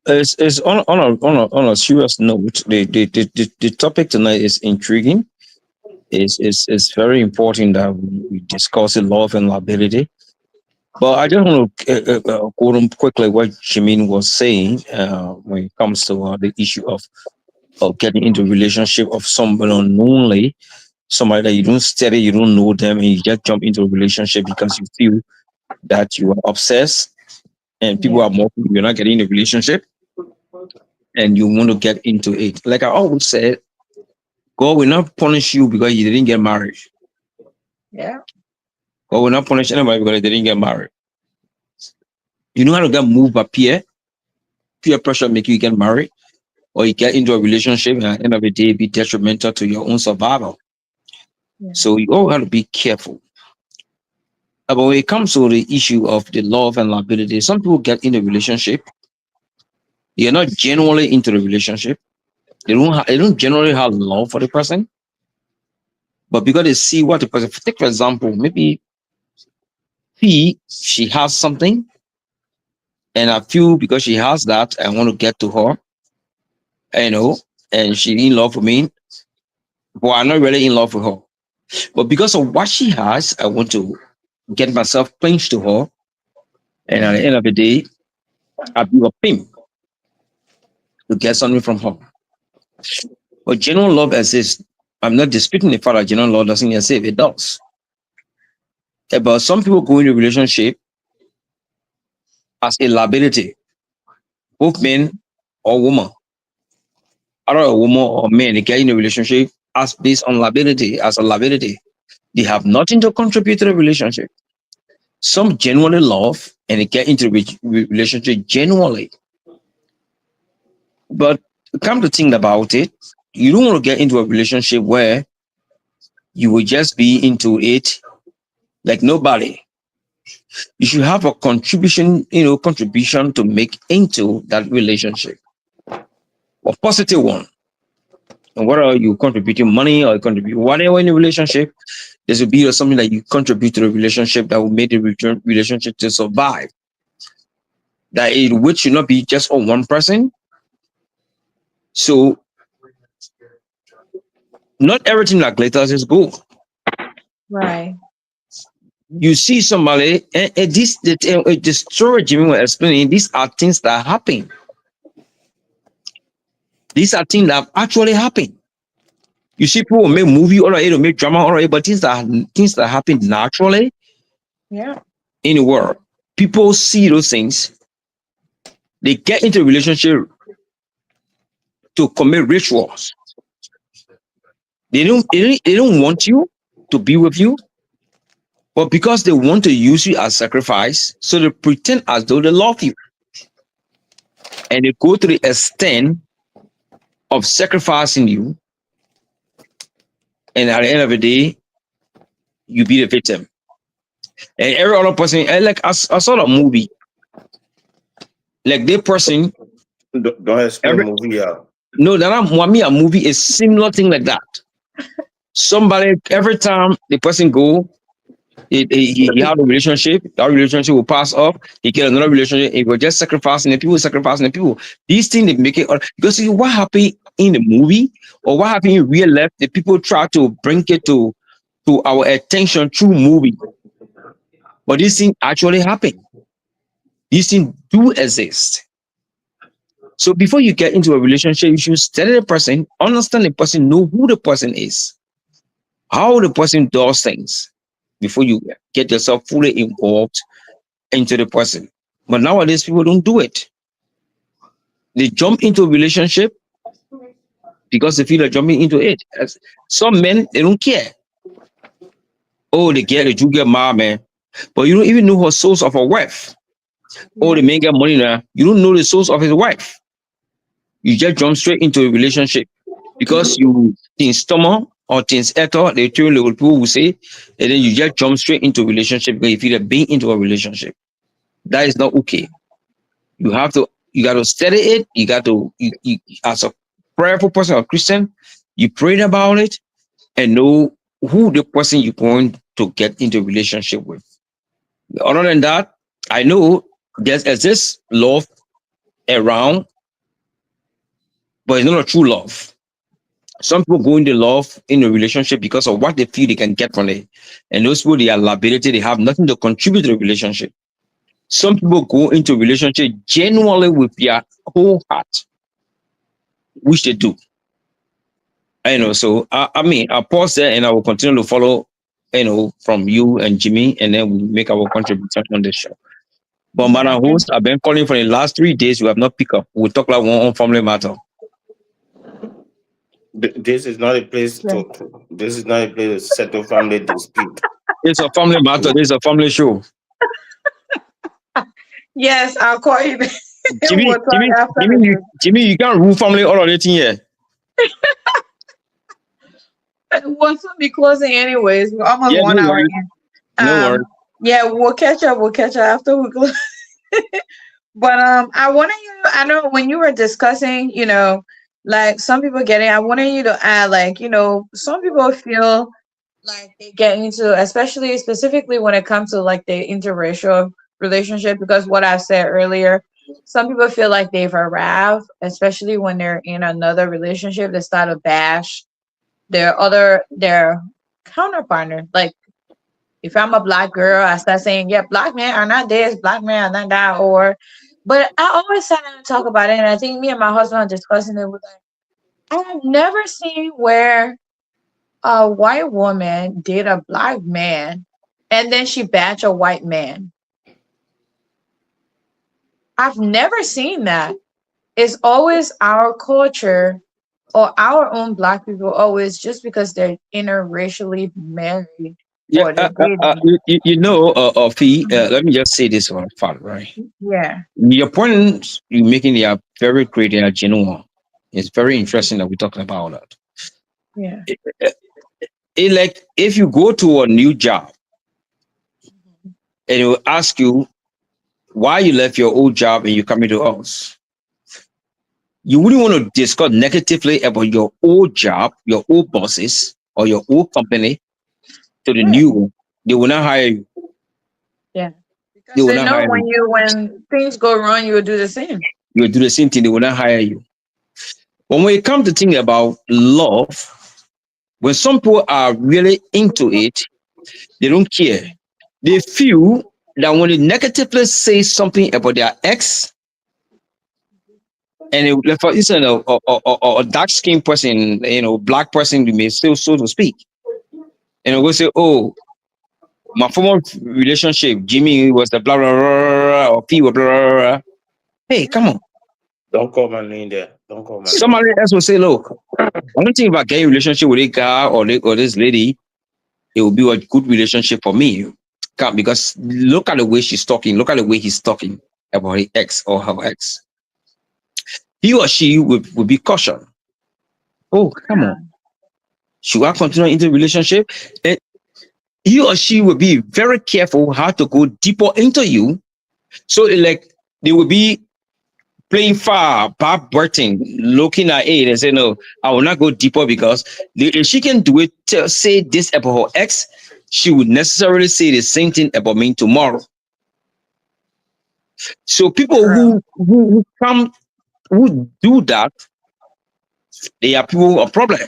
it's on a serious note. The topic tonight is intriguing. It's very important that we discuss the love and liability. But I just want to quote him quickly what Jimin was saying when it comes to the issue of getting into a relationship of someone unknownly, somebody that you don't study, you don't know them, and you just jump into a relationship because you feel that you are obsessed and people Yeah. are mocking you, you're not getting in a relationship and you want to get into it. Like I always said, God will not punish you because you didn't get married. Yeah. God will not punish anybody because they didn't get married. You know how to get moved by peer pressure make you get married, or you get into a relationship and at the end of the day be detrimental to your own survival. Yeah. So you all have to be careful. But when it comes to the issue of the love and liability, some people get in a relationship, they're not genuinely into the relationship. They don't generally have love for the person, but because they see what the person, take for example, maybe she has something, and I feel because she has that, I want to get to her, and she in love with me, but I'm not really in love with her. But because of what she has, I want to get myself close to her, and at the end of the day, I be a pimp to get something from her. But genuine love exists. I'm not disputing the fact that genuine love doesn't exist. It does. But some people go into a relationship as a liability, both men or woman. Either a woman or man, they get in a relationship as based on liability, as a liability. They have nothing to contribute to the relationship. Some genuinely love and they get into the relationship genuinely. But come to think about it, you don't want to get into a relationship where you will just be into it like nobody. You should have a contribution to make into that relationship, a positive one. And whether you contributing money or you contribute whatever in the relationship, there will be something that you contribute to the relationship that will make the relationship to survive. That it which should not be just on one person. So not everything that glitters is gold. Right. You see somebody, and the story Jimmy was explaining, these are things that happen. These are things that actually happen. You see people make movie or make drama or but things that happen naturally. Yeah. In the world. People see those things. They get into a relationship to commit rituals. They don't want you to be with you, but because they want to use you as sacrifice, so they pretend as though they love you. And they go to the extent of sacrificing you. And at the end of the day, you be the victim. And every other person, like I saw a movie. Like that person. Don't explain movie. No, that a movie is similar thing like that. Somebody, every time the person go, he have a relationship, that relationship will pass off, he get another relationship, he will just sacrificing the people. These things they make it, because see what happened in the movie or what happened in real life, the people try to bring it to our attention through movie. But this thing actually happen. These things do exist. So before you get into a relationship, you should study the person, understand the person, know who the person is, how the person does things before you get yourself fully involved into the person. But nowadays, people don't do it. They jump into a relationship because they feel like jumping into it. As some men, they don't care. Oh, they do get mad, man. But you don't even know her source of her wife. Oh, the man get money now. You don't know the source of his wife. You just jump straight into a relationship because you think stomach or things eto, the two level people will say, and then you just jump straight into a relationship because you feel like being into a relationship. That is not okay. You got to study it. You got to, as a prayerful person or Christian, you pray about it and know who the person you're going to get into a relationship with. Other than that, I know there's exists love around, but it's not a true love. Some people go into love in a relationship because of what they feel they can get from it. And those people, they are liability, they have nothing to contribute to the relationship. Some people go into a relationship genuinely with their whole heart, which they do. I know. So I'll pause there and I will continue to follow, from you and Jimmy, and then we make our contribution on the show. But Madam Host, I've been calling for the last 3 days. You have not picked up. We'll talk like one on family matter. This is not a place to settle family dispute. It's a family matter. This is a family show. Yes, I'll call you. Jimmy, you can't rule family all of it here. We'll soon be closing anyways. We're almost 1 hour in. No worries. Yeah, we'll catch up. We'll catch up after we close. But I know when you were discussing, like some people I wanted you to add, like, some people feel like they get into, especially specifically when it comes to like the interracial relationship, because what I said earlier, some people feel like they've arrived, especially when they're in another relationship, they start to bash their counterpartner. Like if I'm a Black girl, I start saying, yeah, Black men are not this, Black men are not that, but I always sit down and talk about it, and I think me and my husband are discussing it with I have never seen where a white woman date a Black man and then she bash a white man. I've never seen that. It's always our culture or our own black people always, just because they're interracially married Yeah, or they're dating. Fee, Mhm. let me just say this one, Father, right? Yeah, Your points you're making, they are very great, they are genuine. It's very interesting that we're talking about that. yeah. Like if you go to a new job and it will ask you why you left your old job and you're coming to us, you wouldn't want to discuss negatively about your old job, your old bosses, or your old company to the Right. new one. They will not hire you. Yeah. They Because will they not know hire you. when things go wrong, you will do the same. You will do the same thing. They will not hire you. But when it comes to think about love, when some people are really into it, they don't care. They feel that when they negatively say something about their ex, and like for instance, a dark skinned person, black person, you may still so to speak, and they will say, "Oh, my former relationship, Jimmy was the blah blah blah, blah, or P was blah blah blah." Blah. Hey, come on. Don't call my name there. Don't call my name. Somebody else will say, "Look, one thing about getting a relationship with a guy or this lady, it will be a good relationship for me. Because look at the way she's talking, look at the way he's talking about his ex or her ex. He or she will be cautioned. Oh, come on. Yeah. Should I continue into the relationship? And he or she will be very careful how to go deeper into you. So like they will be playing far, backbiting, looking at it and say, no, I will not go deeper because if she can do it, say this about her ex, she would necessarily say the same thing about me tomorrow. So people True. who come who do that, they are people of problem.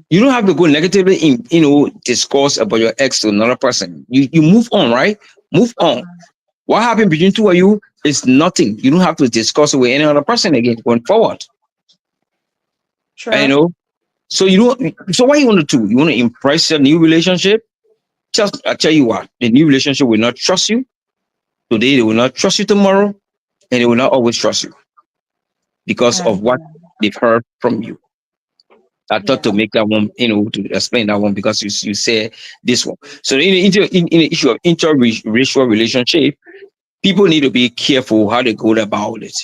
You don't have to go negatively in, discuss about your ex to another person. You move on, right? Move on. What happened between two of you is nothing. You don't have to discuss it with any other person again going forward. And, True. so so what you want to do? You want to impress your new relationship? Just I tell you what, the new relationship will not trust you today. They will not trust you tomorrow, and they will not always trust you because Uh, of what they've heard from you. I thought yeah. to make that one, to explain that one because you say this one. So in the issue of interracial relationship, people need to be careful how they go about it.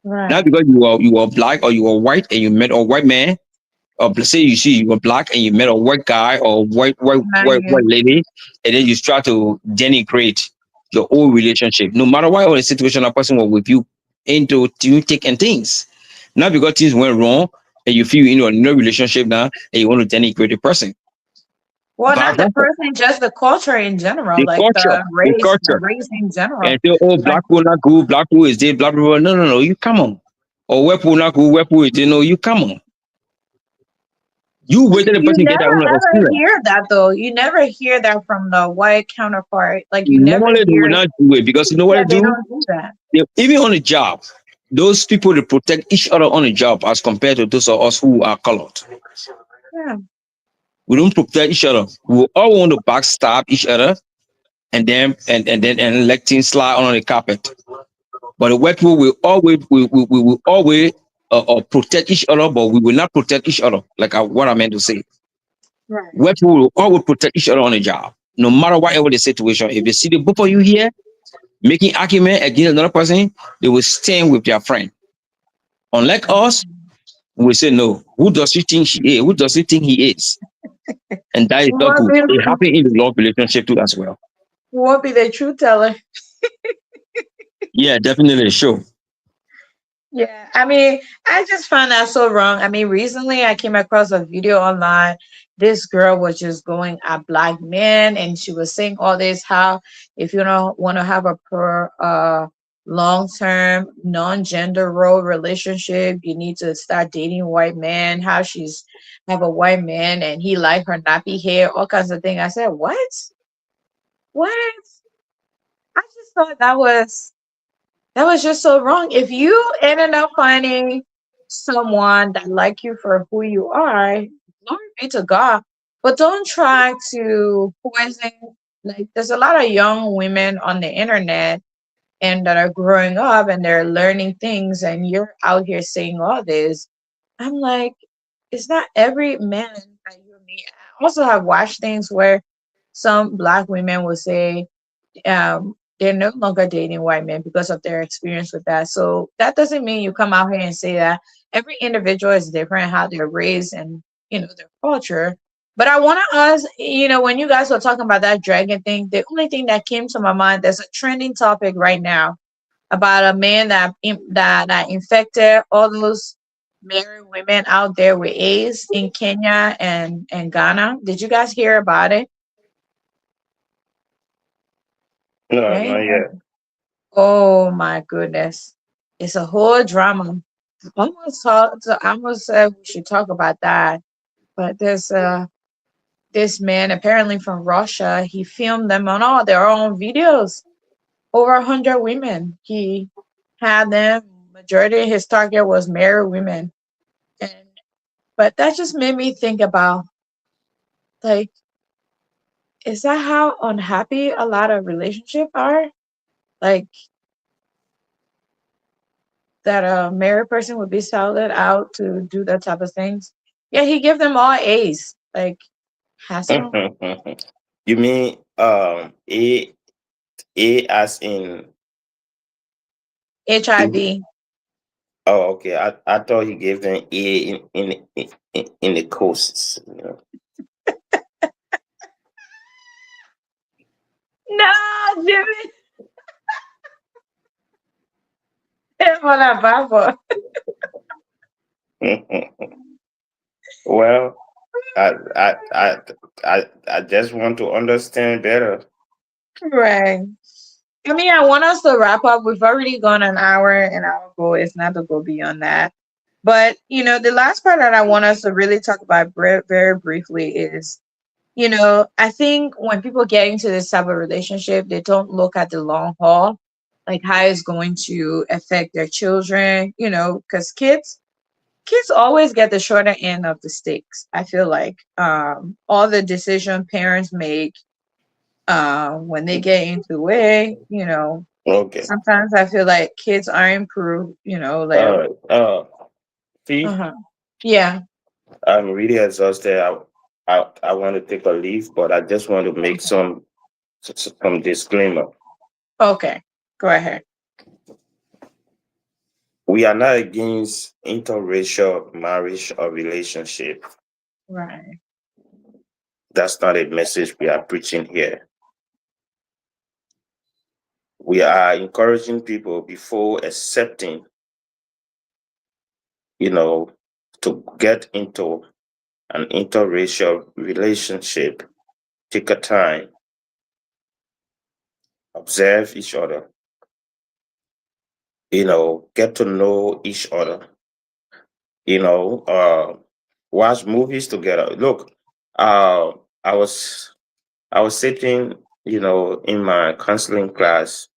Not Right. because you are black or you are white and you met a white man, or let's say you see you were black and you met a white guy or Now white you. lady, and then you try to denigrate your old relationship. No matter what the situation a person was with you into thick and things. Not because things went wrong and you feel no relationship now and you want to denigrate the person. Well, Vice not the versa. person, just the culture in general, The like culture, the the culture. race in general. And say, oh, Like, black people not good, black people is dead, blah blah blah. No, no, no, you come on. Or white people not good, white people is dead. No, you come on. You wait till the you person get that never own ever experience. hear that though. You never hear that from the white counterpart. Like you never Normally they will hear. not do it because you know what Yeah, they they do? don't do that. Even on the job, those people they protect each other on the job as compared to those of us who are colored. Yeah. We don't protect each other. We all want to backstab each other and let things slide on the carpet. But the white people will always protect each other, but we will not protect each other. Like what I meant to say. Right. White people will always protect each other on the job, no matter whatever the situation. If they see the both of you here making argument against another person, they will stand with their friend. Unlike us, we say no. Who does he think she is? Who does he think he is? And that is We not won't good. be, It happens in the love relationship too as well. we won't be the truth teller. Yeah, definitely. Sure. Yeah, I mean, I just found that so wrong. I mean, recently I came across a video online. This girl was just going at black men, and she was saying all this how if you don't want to have a long-term non-gender role relationship, you need to start dating white men. How she's have a white man and he like her nappy hair, all kinds of things. I said, what? What? I just thought that was just so wrong. If you ended up finding someone that like you for who you are, glory be to God. But don't try to poison. Like there's a lot of young women on the internet and that are growing up and they're learning things, and you're out here saying all this. I'm like, it's not every man that you meet. I also have watched things where some black women will say they're no longer dating white men because of their experience with that. So that doesn't mean you come out here and say that every individual is different, how they're raised and their culture. But I want to ask, when you guys were talking about that dragon thing, the only thing that came to my mind, there's a trending topic right now about a man that infected all those married women out there with AIDS in Kenya and Ghana. Did you guys hear about it? No, Right? not yet. Oh my goodness. It's a whole drama. I almost said we should talk about that. But there's this man apparently from Russia. He filmed them on all their own videos. Over 100 women. He had them. Majority of his target was married women. And but that just made me think about, like, is that how unhappy a lot of relationships are? Like, that a married person would be sold out to do that type of things. Yeah, he give them all A's. Like, hassle, You mean A as in HIV. oh, okay. I thought he gave them A in the coasts. No, Jimmy. Hola, Baba. Well, I, I I I just want to understand better. Right. I mean, I want us to wrap up. We've already gone an hour, and our goal is not to go beyond that. But, the last part that I want us to really talk about very briefly is, I think when people get into this type of relationship, they don't look at the long haul, like how it's going to affect their children, because kids always get the shorter end of the sticks. I feel like all the decision parents make when they get into it, Okay. sometimes I feel like kids are improved, like, Uh, see, uh-huh. Yeah. I'm really exhausted. I want to take a leave, but I just want to make some disclaimer. Okay. Go ahead. We are not against interracial marriage or relationship. Right. That's not a message we are preaching here. We are encouraging people before accepting, to get into an interracial relationship. Take a time, observe each other, get to know each other, watch movies together. Look, uh, I was I was sitting, in my counseling class,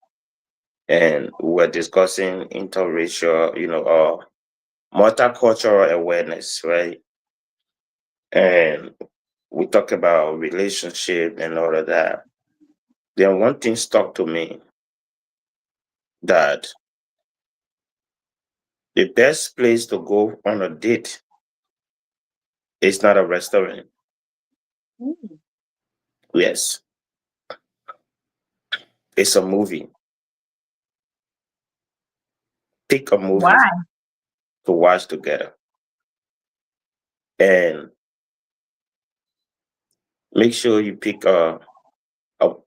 and we were discussing interracial, multicultural awareness, right? And we talk about relationship and all of that. Then one thing stuck to me, that the best place to go on a date is not a restaurant. Mm. Yes, it's a movie. Pick a movie Why? to watch together, and make sure you pick a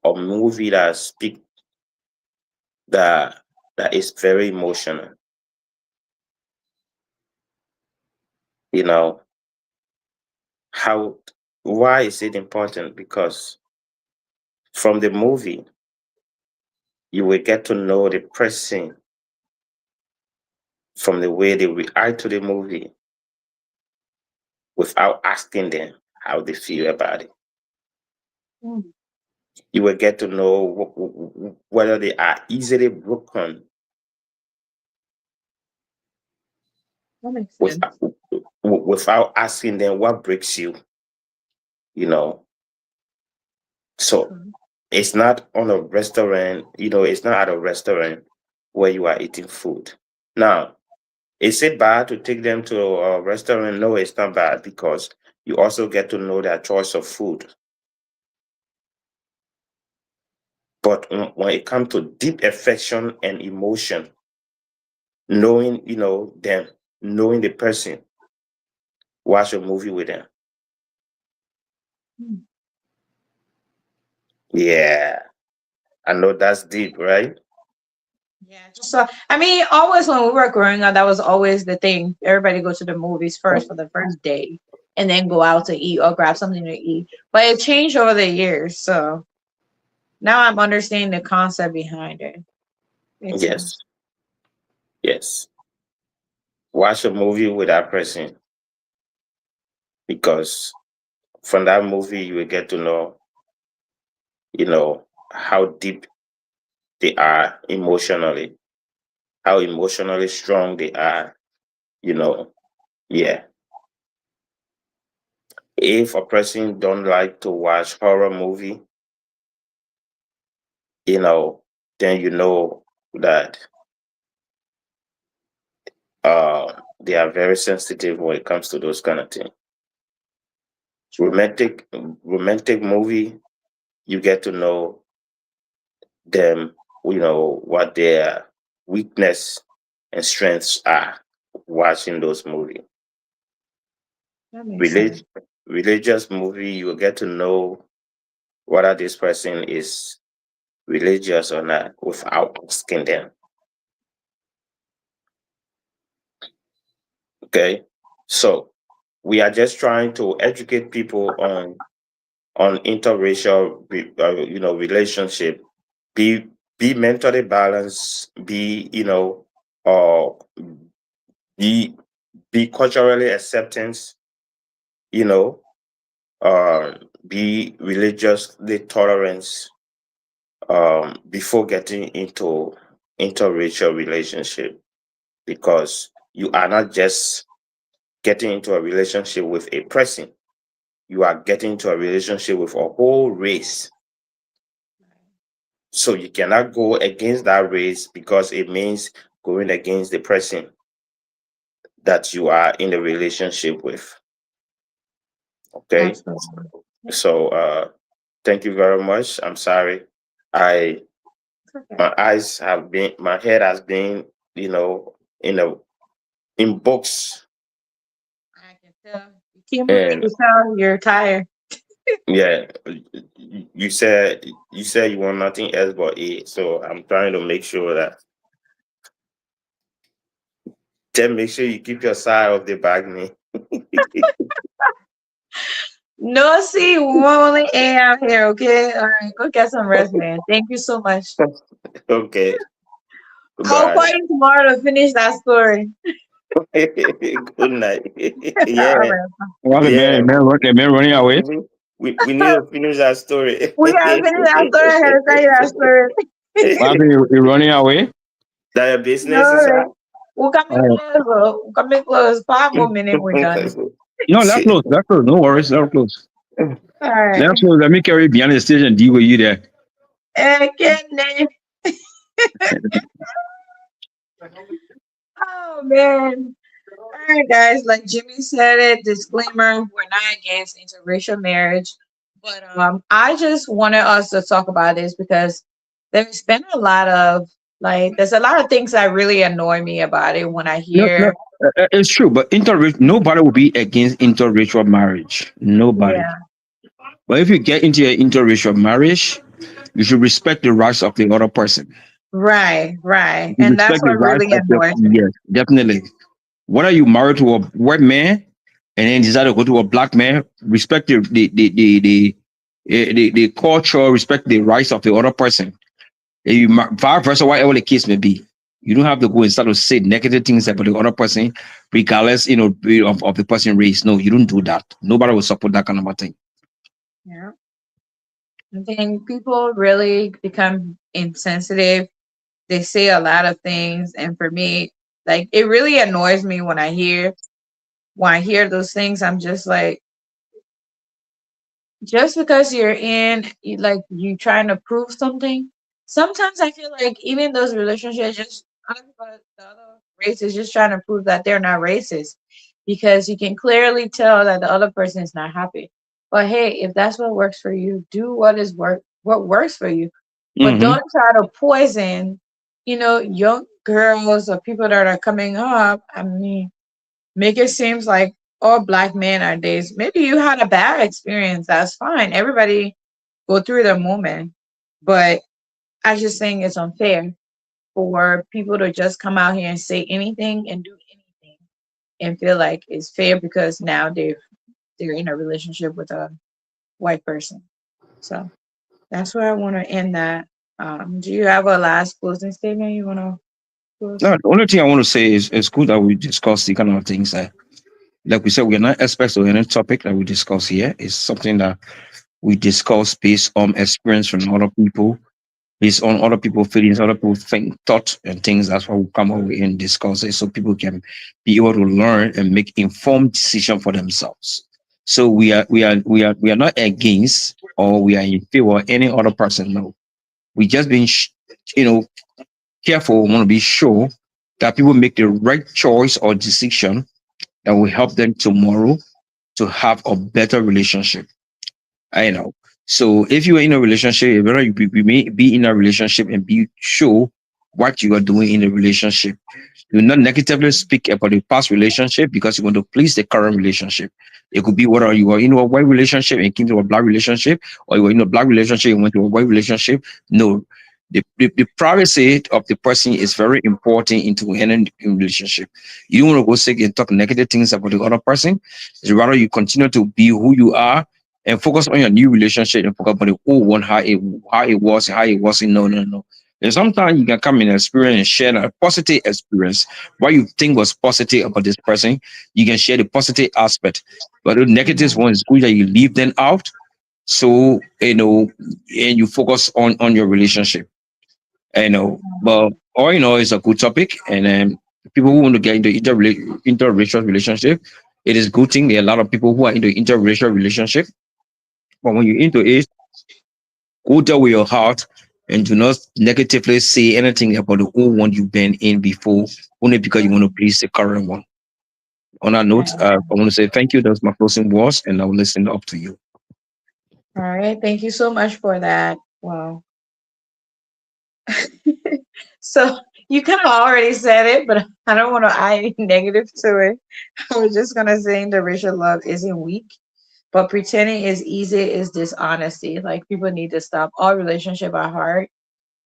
movie that that is very emotional. You know how why is it important? Because from the movie you will get to know the person from the way they react to the movie without asking them how they feel about it. Mm. You will get to know whether they are easily broken That makes sense. without, without asking them what breaks you. You know, so True. it's not on a restaurant, it's not at a restaurant where you are eating food. Now, is it bad to take them to a restaurant? No, it's not bad, because you also get to know their choice of food. But when it comes to deep affection and emotion, knowing, them, knowing the person, watch a movie with them. Hmm. Yeah, I know that's deep, right? Yeah, so I mean, always when we were growing up, that was always the thing. Everybody go to the movies first for the first day, and then go out to eat or grab something to eat. But it changed over the years, so now I'm understanding the concept behind it. Makes Yes, sense. yes. Watch a movie with that person, because from that movie you will get to know, how deep they are emotionally, how emotionally strong they are, you know. Yeah. If a person don't like to watch horror movie, then you know that they are very sensitive when it comes to those kind of things. True. Romantic movie, you get to know them, what their weakness and strengths are watching those movies. That makes sense. Relig- Religious movie, you will get to know whether this person is religious or not without asking them. Okay, so we are just trying to educate people on interracial, relationship. Be mentally balanced. Uh, be be culturally acceptance. You know, be religiously tolerant. Before getting into interracial relationship, because you are not just getting into a relationship with a person, you are getting into a relationship with a whole race. So you cannot go against that race, because it means going against the person that you are in a relationship with. Okay. Absolutely. So thank you very much. I'm sorry. I It's okay. my head has been, in a in books. I can tell. You keep moving. And You tell you're tired. yeah, you said you want nothing else but it. So I'm trying to make sure that, then make sure you keep your side of the bag, me. No, see, we only A out here, okay? All right, go get some rest, man. Thank you so much. Okay. I'll call Goodbye. you tomorrow to finish that story. Good night. All Yeah. right. Well, Yeah. the man running away. We need to finish that story. We gotta finish that story. I gotta tell you that story. Well, you're running away. That your business is No, that? we're coming Oh, close, bro. We're coming close. 5 more minutes, we're done. no, that's close. That's close. No worries. That's close. All right. That's close. Let me carry behind the stage and deal with you there. Goodness. Oh man. All right, guys. Like Jimmy said it, disclaimer: we're not against interracial marriage, but I just wanted us to talk about this because there's been a lot of there's a lot of things that really annoy me about it when I No, no, hear, it's true. But nobody will be against interracial marriage. Nobody. yeah, But if you get into an interracial marriage, you should respect the rights of the other person. right, right, You and that's respect the what rights really of the, annoys me. yes, definitely. Whether you married to a white man and then decide to go to a black man, respect the culture, respect the rights of the other person. If you vice versa, whatever the case may be, you don't have to go and start to say negative things about the other person, regardless, of the person race. No, you don't do that. Nobody will support that kind of a thing. Yeah, I think people really become insensitive. They say a lot of things, and for me, it really annoys me when I hear those things. I'm just like, just because you're like you trying to prove something, sometimes I feel like even those relationships, just other people, the other race is just trying to prove that they're not racist, because you can clearly tell that the other person is not happy. But hey, if that's what works for you, do what works for you. But Mm-hmm. don't try to poison, young girls or people that are coming up. I mean, make it seems like all black men are days. Maybe you had a bad experience. That's fine. Everybody go through their moment. But I just think it's unfair for people to just come out here and say anything and do anything and feel like it's fair because now they're in a relationship with a white person. So that's where I want to end that. Do you have a last closing statement you want to close? No, the only thing I want to say is it's good that we discuss the kind of things that, like we said, we're not experts on any topic that we discuss here. It's something that we discuss based on experience from other people, based on other people's feelings, other people think, thought, and things. That's why we come over and discuss it so people can be able to learn and make informed decision for themselves. So we are not against or we are in favor of any other person. No, we just being you know careful. We want to be sure that people make the right choice or decision that will help them tomorrow to have a better relationship. I know. So if you are in a relationship, you better you may be in a relationship and be sure what you are doing in the relationship. Do not negatively speak about the past relationship because you want to please the current relationship. It could be whether you are in a white relationship and came to a black relationship, or you are in a black relationship and went to a white relationship. No. The privacy of the person is very important into any relationship. You don't want to go sick and talk negative things about the other person. It's rather you continue to be who you are and focus on your new relationship and forget about the old one, how it wasn't. No, no, no. And sometimes you can come in experience and share a positive experience. What you think was positive about this person, you can share the positive aspect. But the negative one is good that you leave them out. So and you focus on your relationship. But all you know is a good topic, and people who want to get into interracial relationship, it is good thing. There are a lot of people who are into interracial relationship, but when you're into it, go there with your heart and do not negatively say anything about the old one you've been in before, only because you want to please the current one. On that note, I want to say thank you. That's my closing words, and I'll listen up to you. All right. Thank you so much for that. Wow. So you kind of already said it, but I don't want to add any negative to it. I was just gonna say the racial love isn't weak, but pretending is easy is dishonesty. Like people need to stop. All relationship are hard,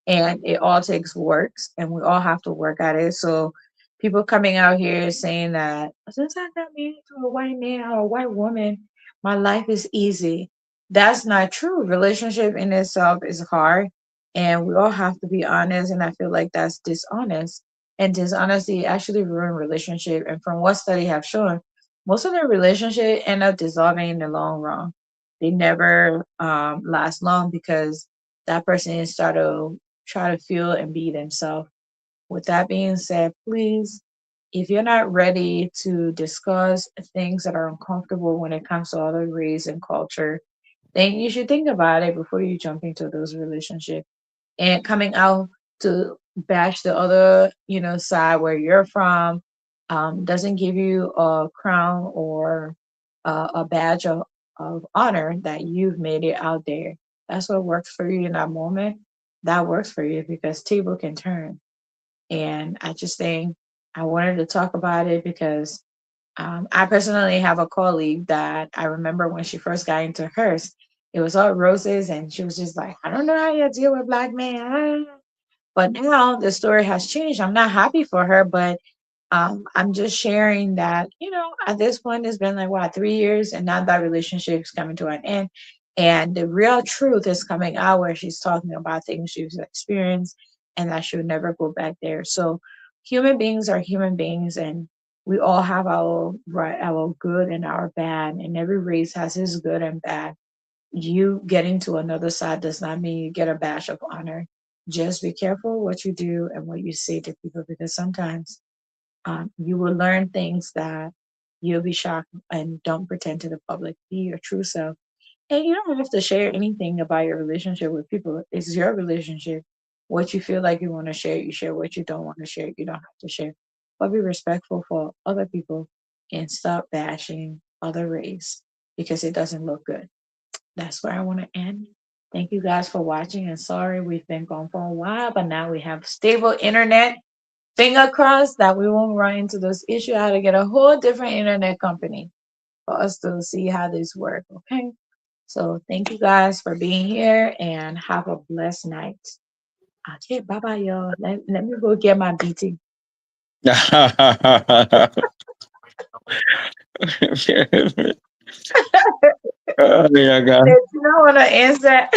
and it all takes works, and we all have to work at it. So people coming out here saying that since I got married to a white man or a white woman, my life is easy. That's not true. Relationship in itself is hard, and we all have to be honest. And I feel like that's dishonest, and dishonesty actually ruin relationship. And from what study have shown, most of the relationship end up dissolving in the long run. They never last long because that person is start to try to feel and be themselves. With that being said, please, if you're not ready to discuss things that are uncomfortable when it comes to other race and culture, then you should think about it before you jump into those relationships. And coming out to bash the other, side where you're from, doesn't give you a crown or a badge of honor that you've made it out there. That's what works for you in that moment. That works for you because table can turn. And I just think I wanted to talk about it because I personally have a colleague that I remember when she first got into hers, it was all roses, and she was just like, I don't know how you deal with black men. But now the story has changed. I'm not happy for her, but I'm just sharing that, at this point, it's been like, what, 3 years, and now that relationship is coming to an end. And the real truth is coming out where she's talking about things she's experienced and that she would never go back there. So human beings are human beings, and we all have our right, our good and our bad, and every race has its good and bad. You getting to another side does not mean you get a badge of honor. Just be careful what you do and what you say to people, because sometimes you will learn things that you'll be shocked, and don't pretend to the public. Be your true self. And you don't have to share anything about your relationship with people. It's your relationship. What you feel like you want to share, you share. What you don't want to share, you don't have to share. But be respectful for other people and stop bashing other race because it doesn't look good. That's where I want to end. Thank you guys for watching. And sorry we've been gone for a while, but now we have stable internet. Finger crossed that we won't run into this issue. I had to get a whole different internet company for us to see how this works. Okay. So thank you guys for being here and have a blessed night. Okay, bye bye, y'all. Let me go get my BT. Oh, yeah, God. You don't want to answer.